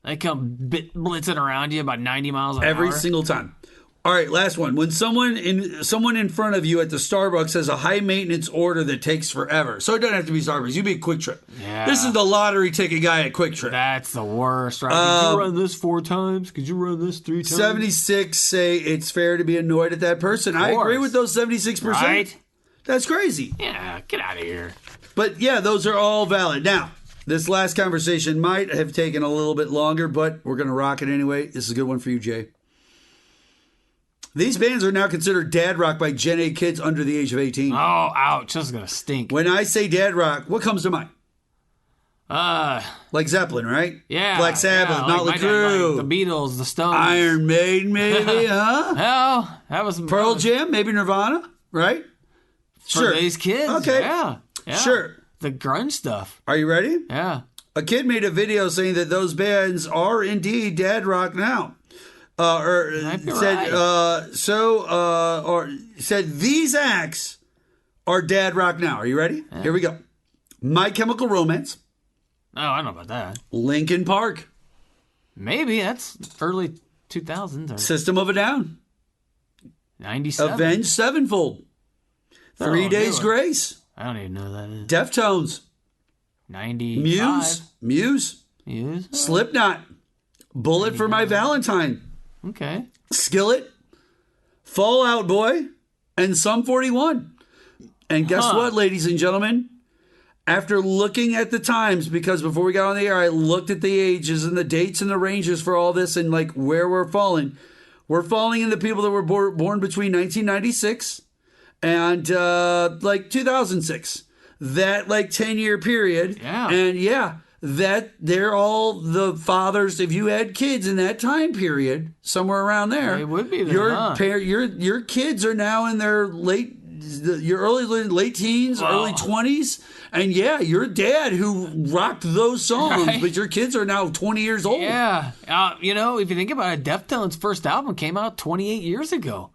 They come blitzing around you about 90 miles an hour. Every single time. All right, last one. When someone in front of you at the Starbucks has a high maintenance order that takes forever, so it doesn't have to be Starbucks. You be a Quick Trip. Yeah. This is the lottery ticket guy at Quick Trip. That's the worst. Right? Could you run this 4 times? Could you run this 3 times? 76 say it's fair to be annoyed at that person. I agree with those 76%. Right? That's crazy. Yeah, get out of here. But yeah, those are all valid. Now, this last conversation might have taken a little bit longer, but we're going to rock it anyway. This is a good one for you, Jay. These bands are now considered dad rock by Gen A kids under the age of 18. Oh, ouch. This is going to stink. When I say dad rock, what comes to mind? Like Zeppelin, right? Yeah. Black Sabbath, Motley Crue. Like the Beatles, the Stones. Iron Maiden, maybe, huh? Hell, that was... Pearl Jam, maybe Nirvana, right? For these kids. Okay. Yeah. Sure. The grunge stuff. Are you ready? Yeah. A kid made a video saying that those bands are indeed dad rock now. Said these acts are dad rock now. Are you ready? Yeah. Here we go. My Chemical Romance. Oh, I don't know about that. Linkin Park. Maybe that's early 2000s. Or System of a Down. 97. Avenged Sevenfold. 3 Days Grace. I don't even know who that is. Deftones. 95. Muse. Slipknot. Bullet for My Valentine. Okay. Skillet, Fall Out Boy, and Sum 41. And guess what, ladies and gentlemen? After looking at the times, because before we got on the air, I looked at the ages and the dates and the ranges for all this and like where we're falling. We're falling in the people that were born between 1996 and like 2006. That like 10-year period. Yeah. And that they're all the fathers. If you had kids in that time period, somewhere around there, they would be there. Your kids are now in their late teens, early 20s, and your dad who rocked those songs, but your kids are now 20 years old. Yeah, if you think about it, Deftones' first album came out 28 years ago.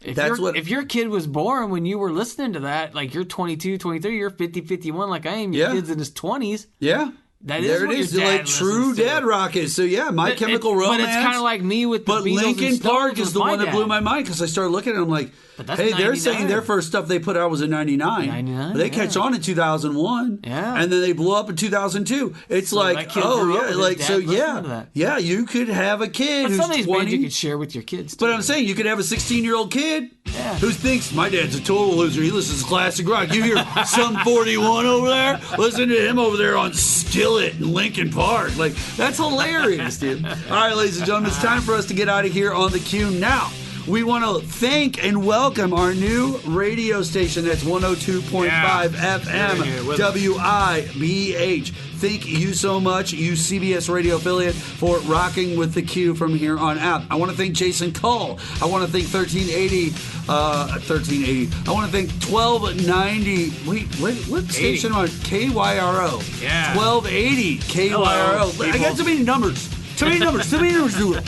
If your kid was born when you were listening to that, like you're 22, 23, you're 50, 51 like I am, your kid's in his 20s. Yeah. That is there what it is, your dad like true listens to. dad rock is. So yeah, My Chemical Romance. But it's kind of like me with the But Beatles Linkin and Park Stones is with the my one that dad. blew my mind because I started looking at it, I'm like, But that's hey, they're 99. saying their first stuff they put out was in 99. 99, But they yeah. catch on in 2001. Yeah. And then they blew up in 2002. It's So like, that kid oh, grew up yeah. with Like, his so dad listening yeah. to that. Yeah, you could have a kid But who's some of these 20. bands you could share with your kids, too. But I'm saying you could have a 16-year-old kid Yeah. who thinks my dad's a total loser. He listens to classic rock. You hear some 41 over there, listen to him over there on Skillet and Linkin Park. Like, that's hilarious, dude. All right, ladies and gentlemen, it's time for us to get out of here on the Q now. We want to thank and welcome our new radio station. That's 102.5 FM WIBH. Thank you so much, you CBS radio affiliate, for rocking with the Q from here on out. I want to thank Jason Cull. I want to thank 1380. I want to thank 1290. Wait, what station am I on? KYRO. Yeah. 1280 KYRO. Hello, I got too many numbers. Too many numbers to it.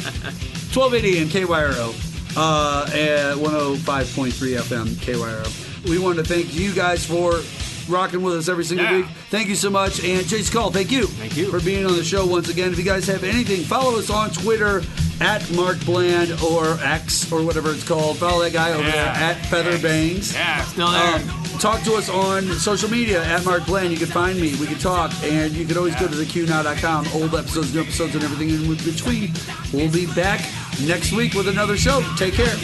1280 and KYRO. At 105.3 FM KYRO. We want to thank you guys for rocking with us every single week. Thank you so much. And Jason Call, thank you for being on the show once again. If you guys have anything, follow us on Twitter at Mark Bland or X or whatever it's called. Follow that guy over there at Featherbangs. Yeah, still there. Talk to us on social media at Mark Bland. You can find me. We can talk. And you can always go to theqnow.com. Old episodes, new episodes, and everything in between. We'll be back next week with another show. Take care.